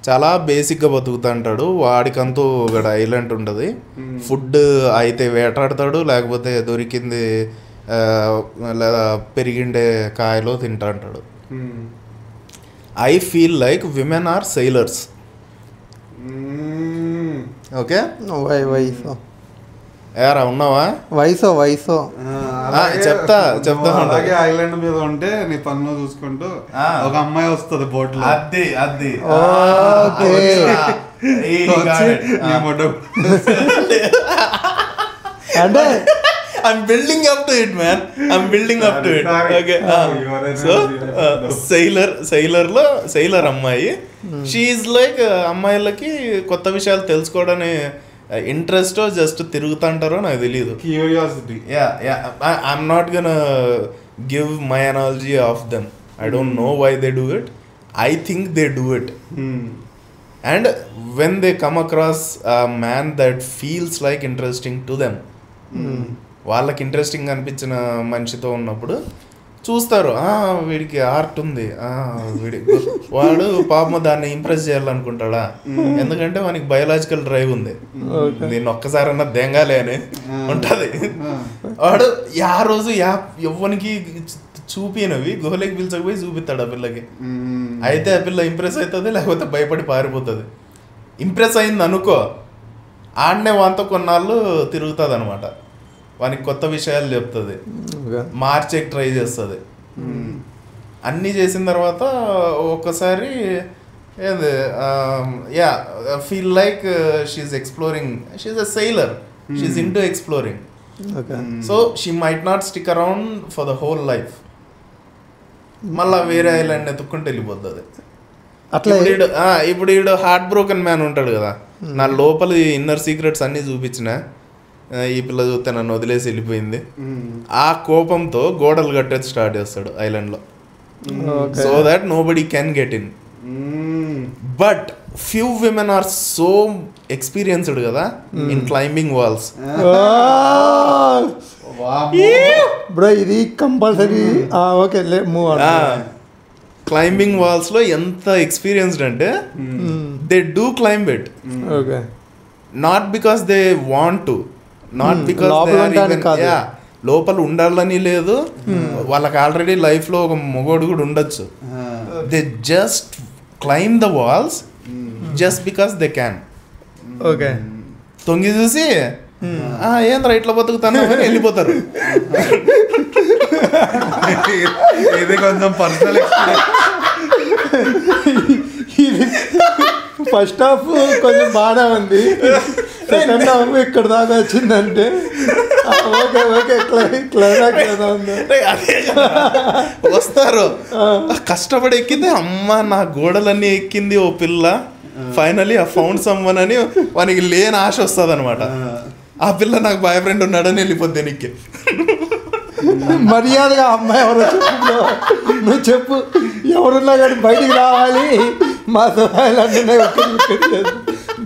చాలా బేసిక్గా బతుకుతా అంటాడు. వాడికంటూ ఒక ఐలాండ్ ఉంటుంది. ఫుడ్ అయితే వేటాడతాడు, లేకపోతే దొరికింది లేదా పెరిగిండే కాయలో తింటా అంటాడు. I feel like women are sailors. Okay, యారా ఉన్నావా? వయసో చెప్తా అలాగే ఐలాండ్ మీద ఉంటే నీ పన్ను చూసుకుంటూ ఒక అమ్మాయి వస్తుంది బోట్ లో. అది అంటే I'm building up to it, man. I'm building up to it. Okay. So, sailor అమ్మాయి. She is like అమ్మాయిలకి కొత్త విషయాలు తెలుసుకోవడానికి ఇంట్రెస్ట్ జస్ట్ తిరుగుతుంటారో నాకు తెలియదు. Curiosity. I'm not gonna give my analogy of them. I don't know why they do it. I think they do it. And when they come across a man that feels like interesting to them, వాళ్ళకి interesting అనిపించిన మనిషితో ఉన్నప్పుడు చూస్తారు, వీడికి art ఉంది, వాడు పాపం దాన్ని ఇంప్రెస్ చేయాలనుకుంటాడా, ఎందుకంటే వానికి బయోలాజికల్ డ్రైవ్ ఉంది, దీన్ని ఒక్కసారన్నా దెంగాలే అని ఉంటుంది. వాడు ఆ రోజు ఎవ్వనికి చూపినవి గుహలోకి పిలిచకపోయి చూపిస్తాడు ఆ పిల్లకి. అయితే ఆ పిల్ల ఇంప్రెస్ అవుతుంది, లేకపోతే భయపడి పారిపోతుంది. ఇంప్రెస్ అయింది అనుకో, ఆడనే వాంతో కొన్నాళ్ళు తిరుగుతుంది అనమాట. వానికి కొత్త విషయాలు చెప్తుంది, మార్చేకి ట్రై చేస్తుంది. అన్నీ చేసిన తర్వాత ఒక్కసారి ఏది feel like she's exploring. She's a sailor, she's into exploring. So she might not stick around for the whole life. మళ్ళీ వేరే ఐలాండ్ ఎత్తుక్కుంటూ వెళ్ళిపోతుంది. ఇప్పుడు ఈడు హార్ట్ బ్రోకెన్ మ్యాన్ ఉంటాడు కదా, నా లోపల ఇన్నర్ సీక్రెట్స్ అన్నీ చూపించిన, ఈ పిల్ల చూస్తే నన్ను వదిలేసి వెళ్ళిపోయింది, ఆ కోపంతో గోడలు కట్టేది స్టార్ట్ చేస్తాడు ఐలాండ్ లో, so that nobody can get in. But few women are so experienced కదా ఇన్ క్లైంబింగ్ వాల్స్. బ్రో ఇది compulsory. Okay, move on. Climbing walls లో ఎంత ఎక్స్పీరియన్స్డ్ అంటే they do climb it. Okay, not because they want to, not because లోపల ఉండాలని లేదు, వాళ్ళకి already life లో ఒక మొగోడు కూడా ఉండొచ్చు. They just climb the walls just because they can. Okay, తొంగి చూసి ఏంద్రా ఇట్లా బతుకుతాను అని వెళ్ళిపోతారు. ఇది కొంచెం పర్సనల్ ఫస్ట్ హాఫ్ కొంచెం బాగానే ఉంది, సెకండ్ హాఫ్ ఇక్కడ దాకా వచ్చిందంటే ఓకే ఓకే క్లైమాక్స్ ఉంది. వస్తారు కష్టపడి ఎక్కితే అమ్మ నా గోడలన్నీ ఎక్కింది ఓ పిల్ల, ఫైనలీ ఆ ఫౌండ్ సమ్మన్ అని వానికి లేని ఆశ వస్తుంది అనమాట. ఆ పిల్ల నాకు బాయ్ ఫ్రెండ్ ఉన్నాడని వెళ్ళిపోద్ది నీకు. మర్యాదగా అమ్మాయి ఎవరో చెప్పు, నువ్వు చెప్పు ఎవరున్నా కానీ బయటికి రావాలి, మా సహాయాలు అంటున్నాయి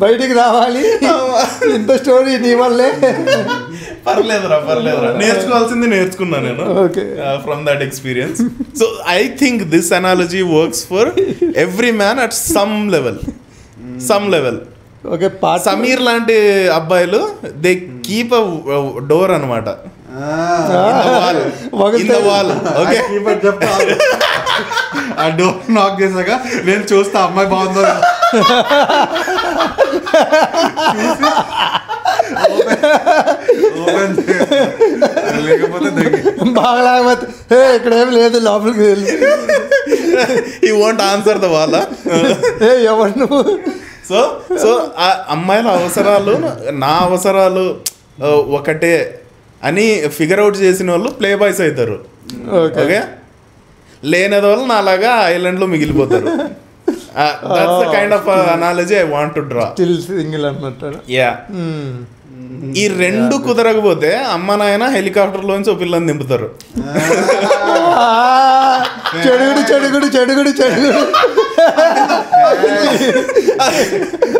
బయటికి రావాలి, ఇంత స్టోరీ నీ వల్లే. పర్లేదురా నేర్చుకోవాల్సింది నేర్చుకున్నా నేను from that experience. So I think this analogy works for every man at some level. Okay, Sameer లాంటి అబ్బాయిలు దే కీప్ అ డోర్ అనమాట. ఆ డోర్ నాక్ చేసాక నేను చూస్తా అమ్మాయి బాగుందో లేకపోతే బాగా లేకపోతే ఇక్కడ ఏం లేదు లోపలికి వెళ్ళి ఈ వాంట్ ఆన్సర్ ద వాళ్ళ ఎవరు నువ్వు. సో ఆ అమ్మాయిల అవసరాలు నా అవసరాలు ఒకటే అని ఫిగర్ అవుట్ చేసిన వాళ్ళు ప్లే బాయ్స్ అవుతారు. ఓకే, లేనిది వాళ్ళు నాలాగా ఐలాండ్ లో మిగిలిపోతారు. That's the kind of analogy I want to draw. Single అన్నమాట. యా, ఈ రెండు కుదరకపోతే అమ్మ నాయన హెలికాప్టర్ లోంచి ఒక పిల్లని దింపుతారు. చెడుగుడు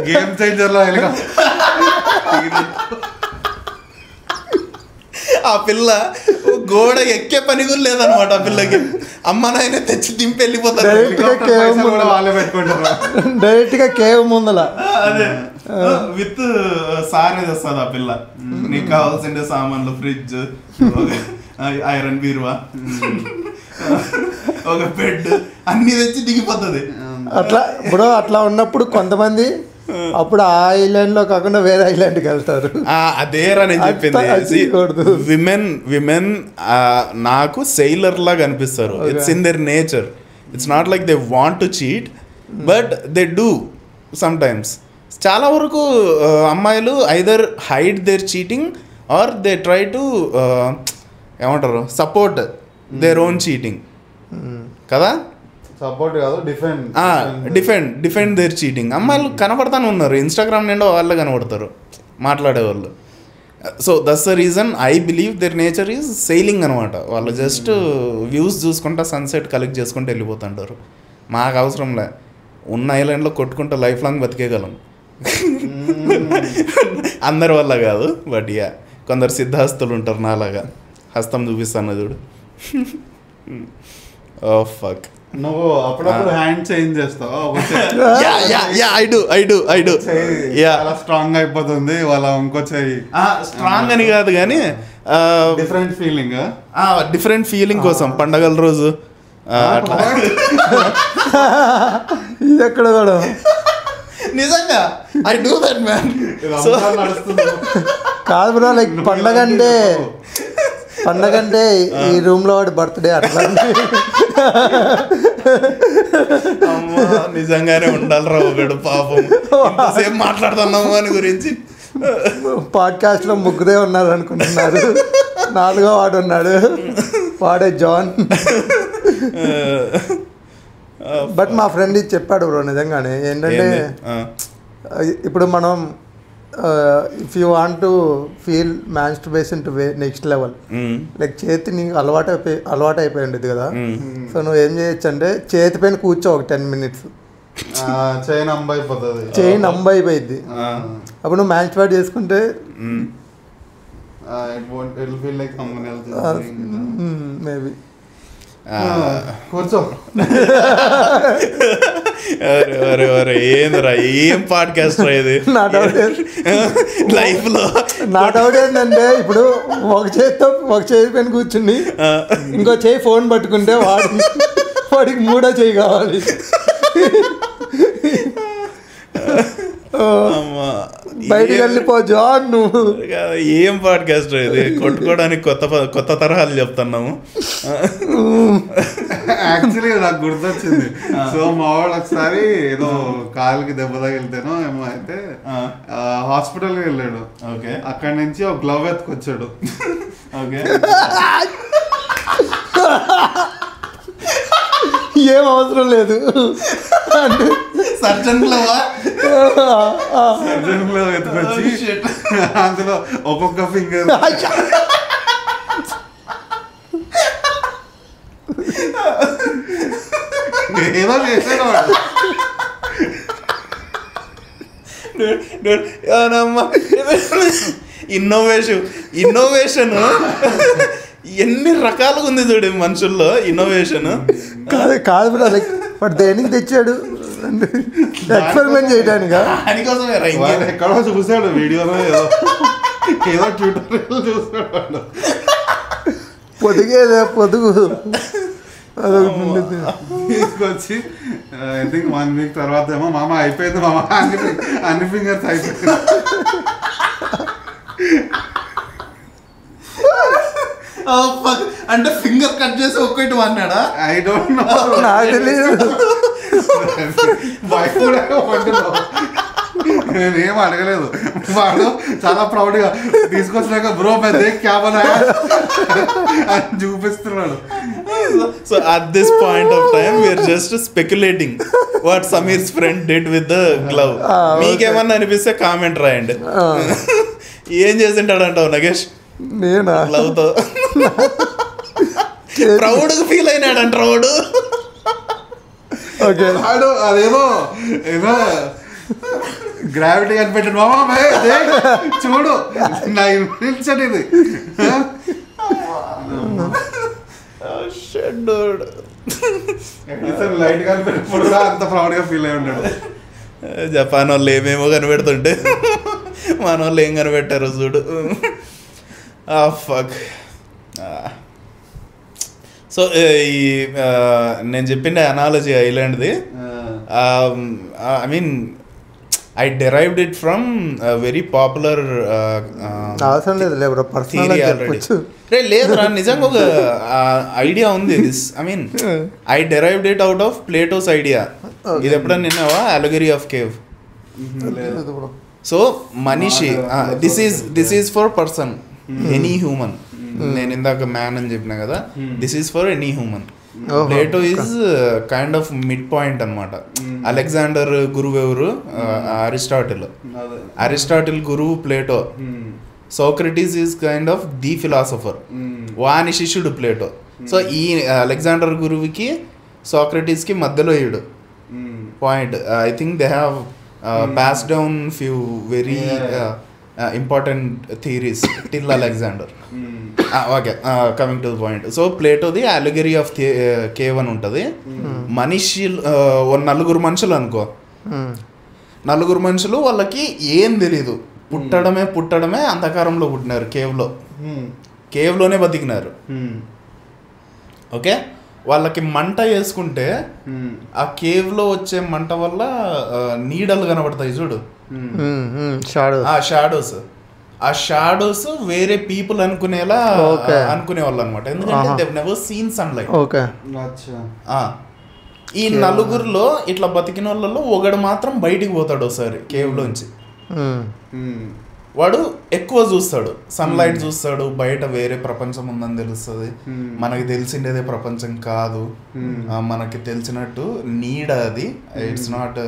గేమ్ చేంజర్ లో ఆ పిల్ల గోడ ఎక్కే పని కూడా లేదనమాట. ఆ పిల్లకి అమ్మ నాయన తెచ్చి దింపి వెళ్ళిపోతారు. డైరెక్ట్ గా కేవ్ ముందల అదే విత్ సారే తెస్తుంది ఆ పిల్ల. నీకు కావాల్సిన సామాన్లు ఫ్రిడ్జ్, ఐరన్ బీరువా, ఒక బెడ్ అన్ని తెచ్చి దిగిపోతుంది. అట్లా ఉన్నప్పుడు కొంతమంది అప్పుడు ఆ ఐలాండ్ లో కాకుండా వేరే ఐలాండ్కి వెళ్తారు. అదేరా నేను చెప్పింది. విమెన్ నాకు సెయిలర్ లాగా అనిపిస్తారు. It's in their nature. It's not like they want to cheat, but they do sometimes. చాలా వరకు అమ్మాయిలు either hide their cheating or they try to ఏమంటారు సపోర్ట్ దేర్ ఓన్ చీటింగ్ కదా. సపోర్ట్ కాదు, defend their cheating. అమ్మాయిలు కనపడతానే ఉన్నారు, Instagram నిండా వాళ్ళే కనపడతారు మాట్లాడేవాళ్ళు. So that's the reason I believe their nature is sailing అనమాట. వాళ్ళు జస్ట్ వ్యూస్ చూసుకుంటా సన్సెట్ కలెక్ట్ చేసుకుంటూ వెళ్ళిపోతుంటారు. మాకు అవసరంలే, ఉన్న ఐలాండ్లో కొట్టుకుంటూ లైఫ్ లాంగ్ బతికేయగలం. అందరి వల్ల కాదు, బట్ యా కొందరు సిద్ధహస్తులు ఉంటారు నాలాగా. హస్తం చూపిస్తాను చూడు. ఓ ఫక్. నువ్వు అప్పుడప్పుడు హ్యాండ్ చేంజ్ చేస్తావు. చాలా స్ట్రాంగ్ అయిపోతుంది వాళ్ళ ఇంకో చెయ్యి. స్ట్రాంగ్ అని కాదు కానీ డిఫరెంట్ ఫీలింగ్ కోసం పండగల రోజు ఇది ఎక్కడ కూడా నిజంగా ఐ డూ దట్ మ్యాన్. కాదు బ్రో, లైక్ పండగ అంటే ఈ రూమ్ లో వాడి బర్త్డే అట్లా నిజంగానే ఉండాలిరా ఒకడు పాపం. సేమ్ మాట్లాడుతున్నాము అని గురించి. పాడ్కాస్ట్ లో ముగ్గురే ఉన్నారు అనుకుంటున్నారు, నాలుగో వాడు ఉన్నాడు, వాడే జాన్. బట్ మా ఫ్రెండ్ ఇది చెప్పాడు బ్రో నిజంగానే. ఏంటంటే ఇప్పుడు మనం if you want to feel masturbation to next level, like చేతి నీకు అలవాటు అయిపోయి ఉండేది కదా. సో నువ్వు ఏం చేయొచ్చు అంటే చేతి పైన కూర్చో ఒక 10 minutes, చైన్ అంబ అయిపోయింది. అప్పుడు నువ్వు మాస్టర్బేట్ చేసుకుంటే మేబీ కూర్చో. ఏంద్రా ఏం పాడ్కాస్ట్ ఇది లైఫ్ లో. నా డౌట్ ఏంటంటే ఇప్పుడు ఒక చేతి పైన కూర్చుని ఇంకో చేయి ఫోన్ పట్టుకుంటే వాడికి మూడో చేయి కావాలి. బయటకు వెళ్ళిపో జాన్ నువ్వు. ఏం పాడ్కాస్ట్ ఇది, కొట్టుకోవడానికి కొత్త తరహాలు చెప్తున్నాము. యాక్చువల్లీ నాకు గుర్తొచ్చింది. సో మా వాడు ఒకసారి ఏదో కాలుకి దెబ్బ తగిలితేనో ఏమో అయితే హాస్పిటల్కి వెళ్ళాడు. ఓకే, అక్కడి నుంచి ఒక గ్లవ్ ఎత్తుకొచ్చాడు. ఓకే, ఏం అవసరం లేదు. సర్జన్ గ్లవ్ ఎత్తుకొచ్చి అందులో ఒక్కొక్క ఫింగర్ ఏదో చేశాడు వాడు. ఇన్నోవేషన్ ఎన్ని రకాలుగా ఉంది చూడు మనుషుల్లో ఇన్నోవేషన్. కాదు బ్రో, వాడు దేనికి తెచ్చాడు? ఎక్స్పెరిమెంట్ చేయడానికి. దానికోసమే ఎక్కడో చూసాడు వీడియోలో, ఏదో ట్యూటోరియల్ చూసాడు వాడు. పొదుగు తీసుకొచ్చి ఐ థింక్ 1 వీక్ తర్వాత ఏమో మామ అయిపోయింది మామ, అన్ని ఫింగర్స్ అయిపోయింది. అంటే ఫింగర్ కట్ చేసి ఒక్కటి అన్నాడా? ఐ డోంట్ నో, నాకు తెలియదు. నేనేం అడగలేదు. వాడు చాలా ప్రౌడ్గా తీసుకొచ్చినాక బ్రో పెద్ద క్యాబనా అని చూపిస్తున్నాడు. So at this point of time we are just speculating what Sameer's friend did with the glove. మీకేమన్నా అనిపిస్తే కామెంట్ రాయండి. ఏం చేసింటాడు అంటావు నగేష్ నేనా? గ్లవ్ తో ప్రౌడ్ ఫీల్ అయినాడంట వాడు. ఓకే, వాడు అదేమో ఏదో గ్రావిటీ కనిపెట్టాడు. మామ చూడు నా ఇన్ఫ్లుయెన్సర్ ఇది. లైట్ కనిపెట్టినప్పుడు అంత ప్రౌడ్గా ఫీల్ అయి ఉన్నాడు. జపాన్ వాళ్ళు ఏమేమో కనిపెడుతుంటే మన వాళ్ళు ఏం కనిపెట్టారు చూడు. ఫక్. సో ఈ నేను చెప్పిన అనాలజీ ఐలాండ్ది, I mean I derived it from a very popular అవసరం లేదు లేబర్ పర్సనల్ చెప్పొచ్చు. లేదురా నిజంగా ఒక ఐడియా ఉంది. This I mean I derived it out of Plato's idea. ఇది ఎప్పుడన్నా విన్నావా? అలగరీ ఆఫ్ కేవ్. సో మనిషి, this is for person, any human. నేను ఇందాక మ్యాన్ అని చెప్పిన కదా, this is for any human. Plato is kind of mid point అనమాట. అలెగ్జాండర్ గురువు ఎవరు? అరిస్టాటిల్ గురువు Plato. Socrates is kind of the philosopher, వాని శిష్యుడు ప్లేటో. సో ఈ అలెగ్జాండర్ గురువుకి సోక్రటీస్కి మధ్యలో ఈడు point. I think they have pass down few very important theories till Alexander. Okay, coming to the point. So ప్లేటోది అలెగరీ ఆఫ్ కేవ్ అని ఉంటుంది. మనిషి నలుగురు మనుషులు అనుకో, నలుగురు మనుషులు వాళ్ళకి ఏం తెలీదు, పుట్టడమే అంధకారంలో పుట్టినారు. కేవ్లోనే బతికినారు. ఓకే, వాళ్ళకి మంట వేసుకుంటే ఆ కేవ్లో వచ్చే మంట వల్ల నీడలు కనబడతాయి చూడు, ఆ షాడోస్ వేరే పీపుల్ అనుకునేలా అనుకునే వాళ్ళు అనమాట. ఎందుకంటే దే నెవర్ సీన్ సన్లైట్. ఈ నలుగురిలో ఇట్లా బతికిన వాళ్ళలో ఒకడు మాత్రం బయటికి పోతాడు ఒకసారి కేవ్లోంచి. వాడు ఎక్కువ చూస్తాడు, సన్లైట్ చూస్తాడు, బయట వేరే ప్రపంచం ఉందని తెలుస్తుంది. మనకి తెలిసిండేదే ప్రపంచం కాదు, మనకి తెలిసినట్టు నీడ అది, ఇట్స్ నాట్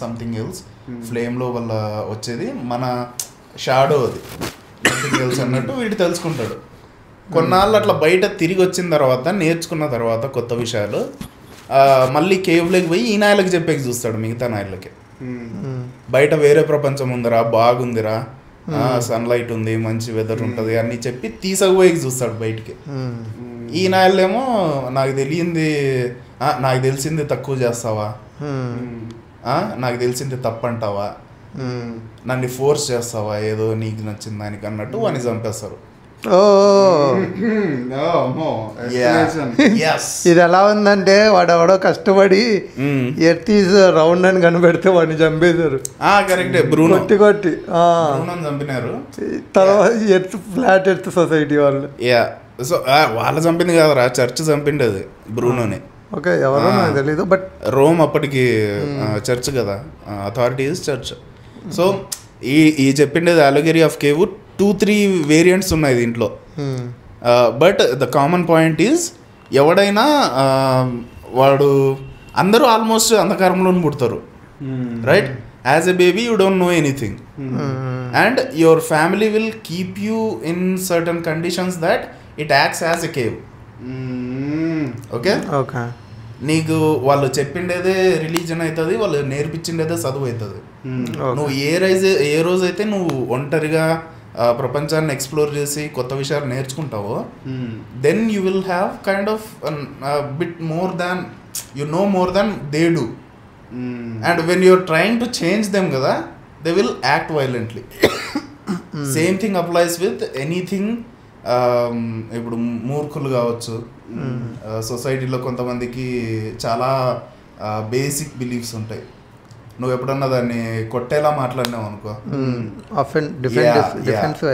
సంథింగ్ ఎల్స్. ఫ్లేమ్లో వల్ల వచ్చేది మన షాడో, అది సంథింగ్ ఎల్స్ అన్నట్టు వీడు తెలుసుకుంటాడు. కొన్నాళ్ళు అట్లా బయట తిరిగి వచ్చిన తర్వాత, నేర్చుకున్న తర్వాత కొత్త విషయాలు, మళ్ళీ కేవ్లోకి పోయి ఈ నాయలకి చెప్పేకి చూస్తాడు మిగతా నాయలకి. బయట వేరే ప్రపంచం ఉందిరా, బాగుందిరా, సన్లైట్ ఉంది, మంచి వెదర్ ఉంటుంది అని చెప్పి తీసుకుపోయి చూస్తాడు బయటికి. ఈ నాయలేమో నాకు తెలిసింది తక్కువ చేస్తావా, నాకు తెలిసింది తప్పంటావా, నన్ను ఫోర్స్ చేస్తావా ఏదో నీకు నచ్చింది దానికి అన్నట్టు వాడిని చంపేస్తారు. ఓ ఇది ఎలా ఉందంటే వాడు ఎవడో కష్టపడి ఎర్త్ ఈజ్ రౌండ్ అని కనిపెడితే వాడిని చంపేశారు. కరెక్టే, బ్రూనో కొట్టి చంపినారు. తర్వాత ఎర్త్ ఫ్లాట్ ఎర్త్ సొసైటీ వాళ్ళు. సో వాళ్ళు చంపింది కాదురా, చర్చ్ చంపింది అది బ్రూనోని. ఓకే, ఎవరో నాకు తెలీదు. బట్ రోమ్ అప్పటికి చర్చ్ కదా, అథారిటీ ఇస్ చర్చ్. సో ఈ చెప్పిండేది అలెగరీ ఆఫ్ కేవ్ 2-3 వేరియంట్స్ ఉన్నాయి దీంట్లో. But the common point is ఎవడైనా వాడు అందరూ ఆల్మోస్ట్ అంధకారంలో పుడతారు, right? As a baby you don't know anything and your family will keep you in certain conditions that it acts as a cave. Okay, నీకు వాళ్ళు చెప్పిండేదే religion అవుతుంది, వాళ్ళు నేర్పించిండేదే చదువు అవుతుంది. నువ్వు ఏ రోజైతే నువ్వు ఒంటరిగా ప్రపంచాన్ని ఎక్స్ప్లోర్ చేసి కొత్త విషయాలు నేర్చుకుంటావో, then you will have kind of bit more than you know more than they do. And when you're trying to change them కదా, they will act violently. Same thing applies with anything. ఇప్పుడు మూర్ఖులు కావచ్చు, సొసైటీలో కొంతమందికి చాలా basic beliefs ఉంటాయి. నువ్వు ఎప్పుడన్నా దాన్ని కొట్టేలా మాట్లాడినావు అనుకో,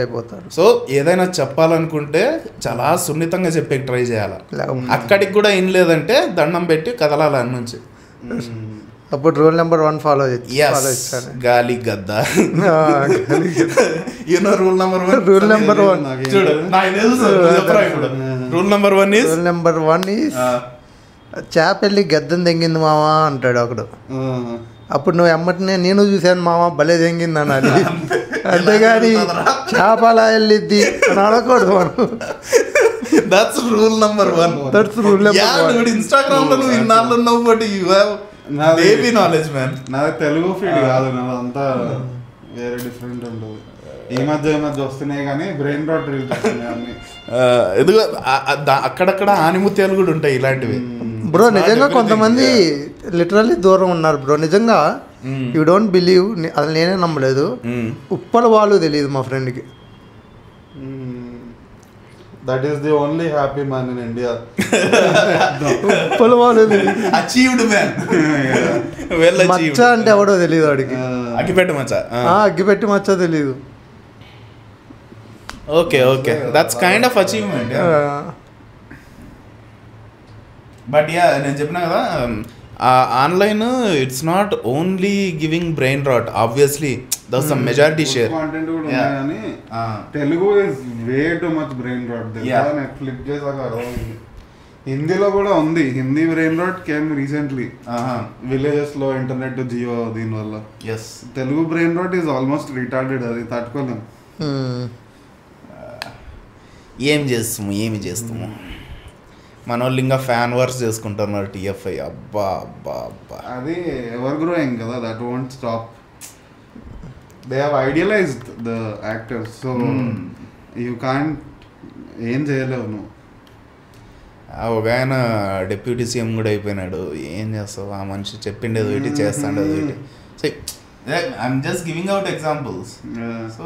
అయిపోతారు. సో ఏదైనా చెప్పాలనుకుంటే చాలా సున్నితంగా చెప్పే ట్రై చేయాలి. అక్కడికి కూడా ఏం లేదంటే దండం పెట్టి కదలాలి అన్ని నుంచి. అప్పుడు రూల్ నెంబర్ 1 ఫాలో చేయాలి. గాలి గద్ద, you know rule number 1. Rule number 1 చూడు, రూల్ నెంబర్ 1 ఈజ్ చేప వెళ్ళి గద్దం తెంగింది మావా అంటాడు ఒకడు. అప్పుడు నువ్వు ఎమ్మటినే నేను చూశాను మామ భలే తెంగింది అనాలి, అంతేగాని చేప అలా వెళ్ళిద్ది అని అడగకూడదు మనం. That's rule number 1. ఇన్స్టాగ్రామ్ లో నువ్వు ఇన్నాళ్ళు ఉన్నావు, but you have baby knowledge man. నాది తెలుగు ఫీడ్ కాదు, నాదంతా వేరే డిఫరెంట్ ఉంటుంది. ఈ మధ్య వస్తున్నాయి కానీ బ్రెయిన్ రాట్ రీల్స్ వస్తున్నాయి అన్ని. ఎందుకు అక్కడక్కడ ఆనిముత్యాలు కూడా ఉంటాయి ఇలాంటివి. బ్రో నిజంగా కొంతమంది లిటరల్లీ దూరం ఉన్నారు బ్రో. నిజంగా యూ డోంట్ బిలీవ్, అది నేనే నమ్మలేదు. ఉప్పల వాళ్ళు తెలియదు మా ఫ్రెండ్కి. That is the only happy man in India. Uppala వాళ్ళు అచీవ్డ్ మ్యాన్. మచ్చ అంటే ఎవడో తెలియదు వాడికి. అగ్గిపెట్టి మచ్చ, అగ్గిపెట్టి మచ్చ తెలియదు. Okay okay, that's kind of achievement. But yeah, నేను చెప్పినా కదా, online it's not only giving brain rot. Obviously that's the majority share. Content కూడా ఉంది కానీ Telugu is way too much brain rot. నేను ఫ్లిప్ చేసాక అర్థమైంది. హిందీలో కూడా ఉంది. Hindi brain rot came recently, villages లో ఇంటర్నెట్ జియో దీనివల్ల. Telugu brain rot is almost retarded, అది తట్టుకోలేము. ఏమి చేస్తాము మన వాళ్ళు ఇంకా ఫ్యాన్ వర్స్ చేసుకుంటున్నారు టీఎఫ్ఐ. అబ్బా అబ్బా అబ్బా, అది ఎవర్ గ్రోయింగ్ కదా, that won't stop. They have idealised the actors, so you can't, ఏం చేయలేవు నువ్వు. ఒక ఆయన డిప్యూటీ సీఎం కూడా అయిపోయినాడు, ఏం చేస్తావు? ఆ మనిషి చెప్పిండేది ఒకటి, చేస్తాండేది ఒకటి. So I'm just giving out examples. So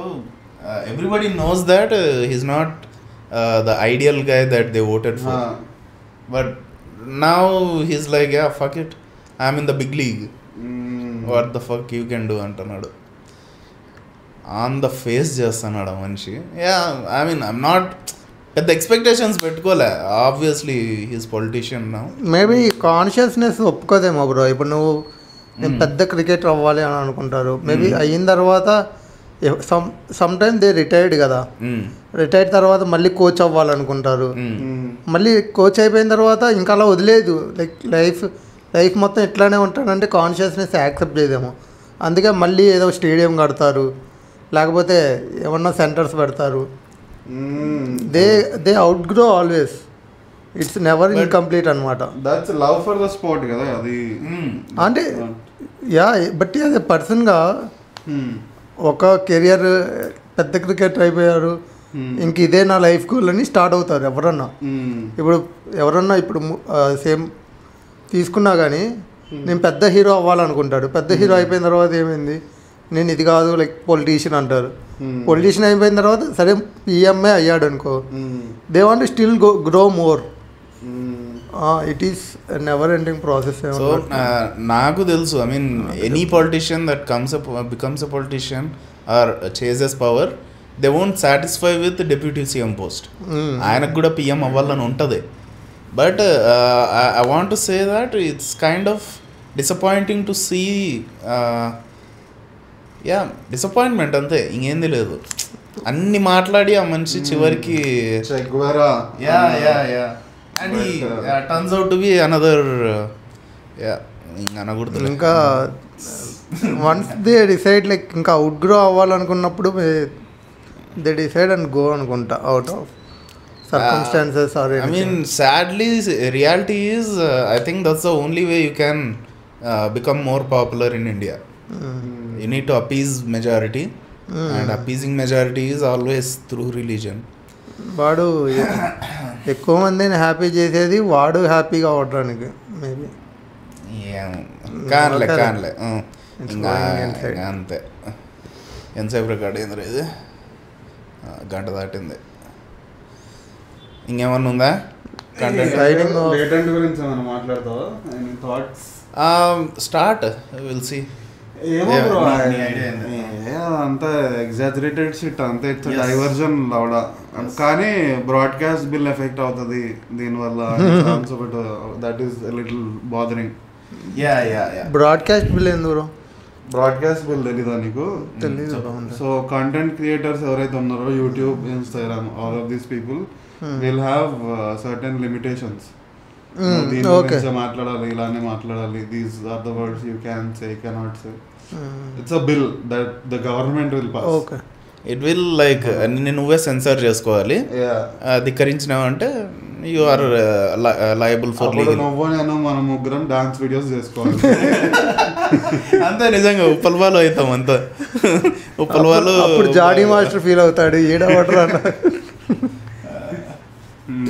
everybody knows that he's not the ideal guy that they voted for, but now he's like, yeah, fuck it, I'm in the big league. What the fuck you can do అంటున్నాడు. On the face చేస్తున్నాడు ఆ మనిషి. Yeah, I mean I'm not పెద్ద expectations పెట్టుకోలే. Obviously he's politician now. Maybe consciousness ఒప్పుకోదేమో bro. ఇప్పుడు నువ్వు నేను పెద్ద క్రికెటర్ అవ్వాలి అని అనుకుంటారు. మేబీ అయిన తర్వాత సమ్ టైమ్ దే రిటైర్డ్ కదా, రిటైర్ తర్వాత మళ్ళీ కోచ్ అవ్వాలనుకుంటారు. మళ్ళీ కోచ్ అయిపోయిన తర్వాత ఇంకా అలా వదిలేదు. లైఫ్ మొత్తం ఇట్లానే ఉంటాడంటే కాన్షియస్నెస్ యాక్సెప్ట్ చేయదేమో. అందుకే మళ్ళీ ఏదో స్టేడియం కడతారు, లేకపోతే ఏమన్నా సెంటర్స్ పెడతారు. They outgrow always. It's never incomplete అనమాట. That's love for the sport కదా అది. అంటే యా, బట్ అదే పర్సన్గా ఒక కెరియర్ పెద్ద క్రికెటర్ అయిపోయారు, ఇంక ఇదే నా లైఫ్ గోల్ అని స్టార్ట్ అవుతారు ఎవరన్నా. ఇప్పుడు సేమ్ తీసుకున్నా కానీ నేను పెద్ద హీరో అవ్వాలనుకుంటాడు. పెద్ద హీరో అయిపోయిన తర్వాత ఏమైంది, నేను ఇది కాదు, లైక్ పొలిటీషియన్ అంటారు. పొలిటీషియన్ అయిపోయిన తర్వాత సరే పిఎంఏ అయ్యాడు అనుకో, they want still grow more. It is never ending process. So నాకు తెలుసు, I mean any politician that becomes a politician or chases power, they won't satisfy with deputy CM post. ఆయనకు కూడా పిఎం అవ్వాలని ఉంటుంది. But I want to say that it's kind of disappointing to see. Disappointment అంతే, ఇంకేంది లేదు. అన్ని మాట్లాడి ఆ మనిషి చివరికి and turns out to be another అనకూడదు. ఇంకా వన్స్ దే డిసైడ్ లైక్ ఇంకా అవుట్ గ్రో అవ్వాలనుకున్నప్పుడు దే డిసైడ్ అండ్ గో అనుకుంటా out of circumstances or anything. I mean, sadly, reality is, I think that's the only way you can become more popular in India. You need to appease majority, and appeasing majority is always through religion. వాడు ఎక్కువ మందిని happy చేసేది వాడు హ్యాపీగా అవడానికి maybe. కానలే ఇంకా అంతే. ఎంతసేపు రికార్డ్ అయింది ఇది? గంట దాటింది. ఇంకేమన్నా ఉందా? Start will see. అంతా ఎగ్జాజరేటెడ్ షిట్, అంతా ఇట్స్ డైవర్జన్ లౌడ. కానీ బ్రాడ్కాస్ట్ బిల్ ఎఫెక్ట్ అవుతుంది దీనివల్ల. That is little bothering. Broadcast bill ఎందుకు? బ్రాడ్కాస్ట్ బిల్ తెలీదా నీకు? తెలీదు. సో కంటెంట్ క్రియేటర్స్ ఎవరైతే ఉన్నారో, YouTube, Instagram, all of these people will have certain limitations. దీని గురించి మాట్లాడాలి, ఇలానే మాట్లాడాలి, these are the words you can say, cannot say. It's a bill that the government will pass. Okay, it will like నువ్వే censor చేసుకోవాలి. ధిక్కరించినావంటే you are liable for legal. నువ్వు నేను మనం ముగ్గురం డాన్స్ వీడియోస్ చేసుకోవాలి. అంతే, నిజంగా ఉప్పల్వాలో అవుతాం అంతా. ఉప్పల్వాలో అప్పుడు జాడీ మాస్టర్ ఫీల్ అవుతాడు, ఏడవడరా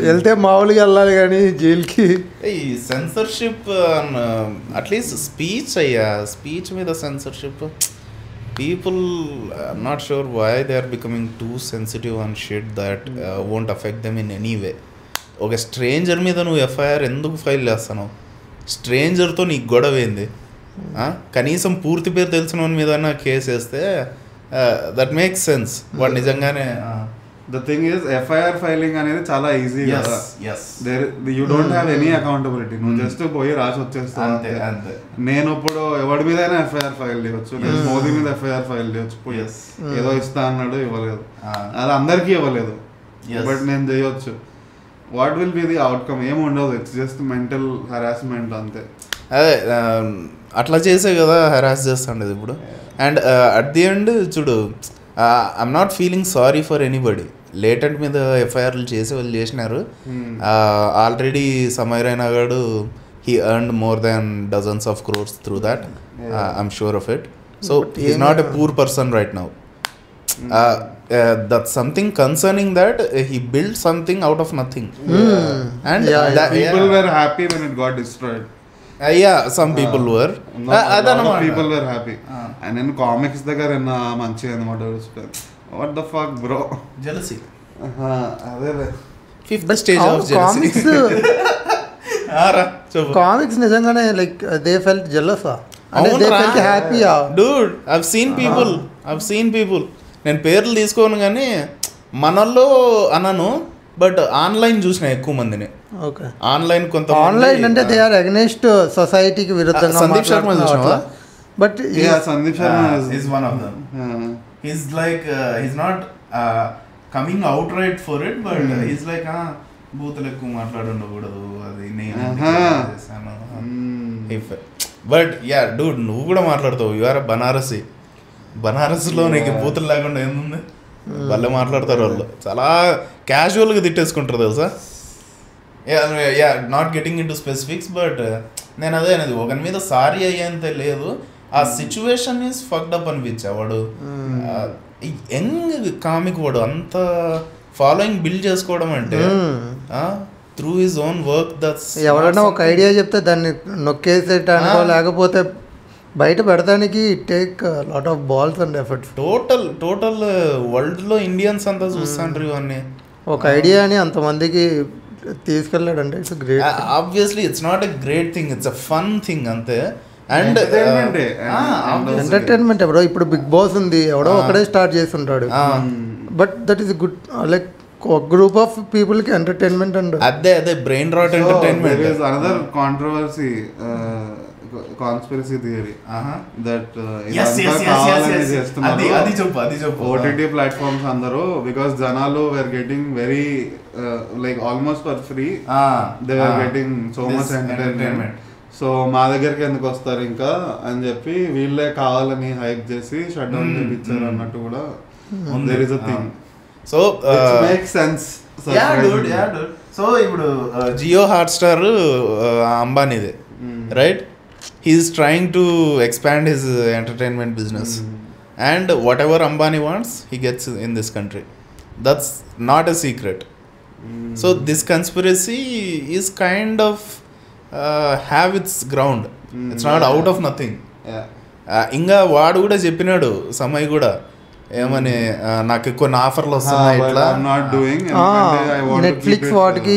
వెళ్తే మామూలుగా వెళ్ళాలి కానీ జైలుకి. ఈ సెన్సర్షిప్ అట్లీస్ట్ స్పీచ్ అయ్యా, స్పీచ్ మీద censorship. People I'm not sure why they are becoming too sensitive on shit that won't affect them in any way. ఒక స్ట్రేంజర్ మీద నువ్వు ఎఫ్ఐఆర్ ఎందుకు ఫైల్ చేస్తున్నావు? స్ట్రేంజర్తో నీకు గొడవ ఏంది? కనీసం పూర్తి పేరు తెలిసిన వాని మీద కేసు వేస్తే దట్ మేక్స్ సెన్స్. వాడు నిజంగానే The thing is, FIR filing అనేది చాలా ఈజీ కదా. You don't have any accountability. నువ్వు జస్ట్ పోయి రాసి వచ్చేస్తావు. నేను ఇప్పుడు ఎవరి మీద FIR ఫైల్ చేయవచ్చు, నేను మోదీ మీద FIR ఫైల్ చేయవచ్చు. పోయి ఏదో ఇస్తా అన్నాడు, ఇవ్వలేదు. అది అందరికీ ఇవ్వలేదు, బట్ నేను చేయొచ్చు. What will be the outcome? ఏమి ఉండదు, ఇట్స్ జస్ట్ మెంటల్ హెరాస్మెంట్ అంతే. అదే అట్లా చేసే కదా హెరాస్ చేస్తుండేది ఇప్పుడు. అండ్ అట్ ది ఎండ్ చూడు, I'm not feeling sorry for anybody. Latent మీద ఎఫ్ఐఆర్లు చేసి వాళ్ళు చేసినారు. ఆల్రెడీ సమీర్ రైనా గారు he earned more than dozens of crores through that. I'm sure of it. So he's not a poor person right now. That's something concerning that he built something out of nothing. And people were happy when it got destroyed. Some people were. People were happy. And in comics దగ్గర మంచిగా అనమాట. What the fuck bro? Jealousy. అదే fifth stage of jealousy. Comics నిజంగానే like they felt jealous. అంటే they felt happy. Dude, I've seen people. నేను పేర్లు తీసుకోను కానీ మనల్లో అనను, బట్ ఆన్లైన్ చూసిన ఎక్కువ మందిని. ఓకే, ఆన్లైన్ కొంత ఆన్లైన్ అంటే దే ఆర్ అగైన్స్ట్ సొసైటీకి విరుద్ధంగా. సందీప్ శర్మ చూసినావా? But Sandeep Sharma is one of them. He's like he's not coming outright for it, but he's like బూతులు ఎక్కువ మాట్లాడుండకూడదు, అది నేను చేశాను. బట్ యా డూడ్, నువ్వు కూడా మాట్లాడతావు. You are Banarasi. బనారస్లో నీకు బూతులు లేకుండా ఏముంది? వాళ్ళే మాట్లాడతారు. వాళ్ళు చాలా క్యాజువల్గా తిట్టేసుకుంటారు తెలుసా. Not getting into specifics, but నేను అదే అనేది, ఒకరి మీద సారీ అయ్యేంత లేదు. ఆ సిచ్యువేషన్ ఈస్ ఫక్డ్ అప్ అనిపించా. వాడు యంగ్ కామిక్, వాడు అంత ఫాలోయింగ్ బిల్డ్ చేసుకోవడం అంటే through his own work. That's ఎవరైనా ఒక ఐడియా చెప్తే దాన్ని నొక్కేసేటానికో లేకపోతే బయట పెడతానికి take lot of balls and efforts. Total world లో ఇండియన్స్ అంతా చూస్తాంటారు ఇవన్నీ. ఒక ఐడియాని అంతమందికి తీసుకెళ్ళాడంటే it's great. Obviously it's not a great thing, it's a fun thing అంతే. And entertainment bro. ఇప్పుడు బిగ్ బాస్ ఉంది, ఎవడో ఒకడే స్టార్ట్ చేసి ఉంటాడు, but that is good. Like ఒక గ్రూప్ ఆఫ్ పీపుల్ కి ఎంటర్టైన్మెంట్ అండ్ అదే brain rot entertainment. Another controversy conspiracy theory that OTT platforms అందరూ బికాస్ జనాలు were getting very like almost for free, they are getting so much entertainment. So మా దగ్గరికి ఎందుకు వస్తారు ఇంకా అని చెప్పి వీళ్ళే కావాలని హైప్ చేసి షట్ డౌన్ చేయించారు అన్నట్టు కూడా there is a thing. So make sense. So ఇప్పుడు జియో హాట్స్టార్ అంబానీదే right. He's trying to expand his entertainment business and whatever Ambani wants he gets in this country. That's not a secret. So this conspiracy is kind of have its ground. It's not out of nothing. ఇంకా వాడు కూడా చెప్పినాడు సమయ్ కూడా ఏమని, నాకు కొన్ని ఆఫర్లు వస్తున్నాయి ఇట్లా నెట్ఫ్లిక్స్ వాటికి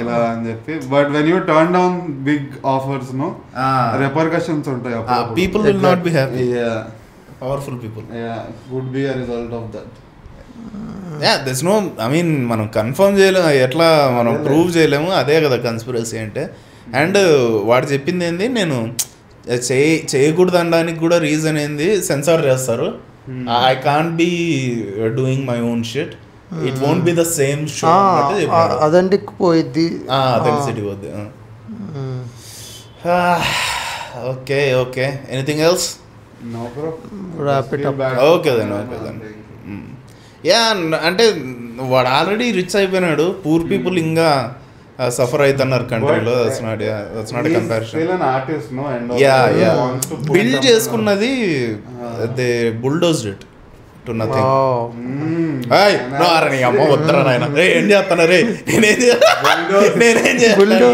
ఇలా అని చెప్పి. But when you turn down big offers no repercussions ఉంటాయి. People will not be happy. Powerful people would be a result of that. This no I mean మనం కన్ఫర్మ్ చేయలేము, ఎట్లా మనం ప్రూవ్ చేయలేము. అదే కదా కన్స్పిరసీ అంటే. అండ్ వాడు చెప్పింది ఏంది, నేను చేయకూడదు అనడానికి కూడా రీజన్ ఏంది, సెన్సార్ చేస్తారు. I can't be doing my own shit, it won't be the same show అదండి పోయిద్ది తెలిసిటి పోద్ది. Okay okay, anything else? Okay then. Yeah అంటే వాడు ఆల్రెడీ రిచ్ అయిపోయినాడు, పూర్ పీపుల్ ఇంకా సఫర్ అవుతున్నారు కంట్రీలో. That's not a comparison. Build చేసుకున్నది they bulldozed it to nothing. అమ్మ వద్దరా నాయన, ఏం చేస్తాను రే, నేనేం చేస్తాను.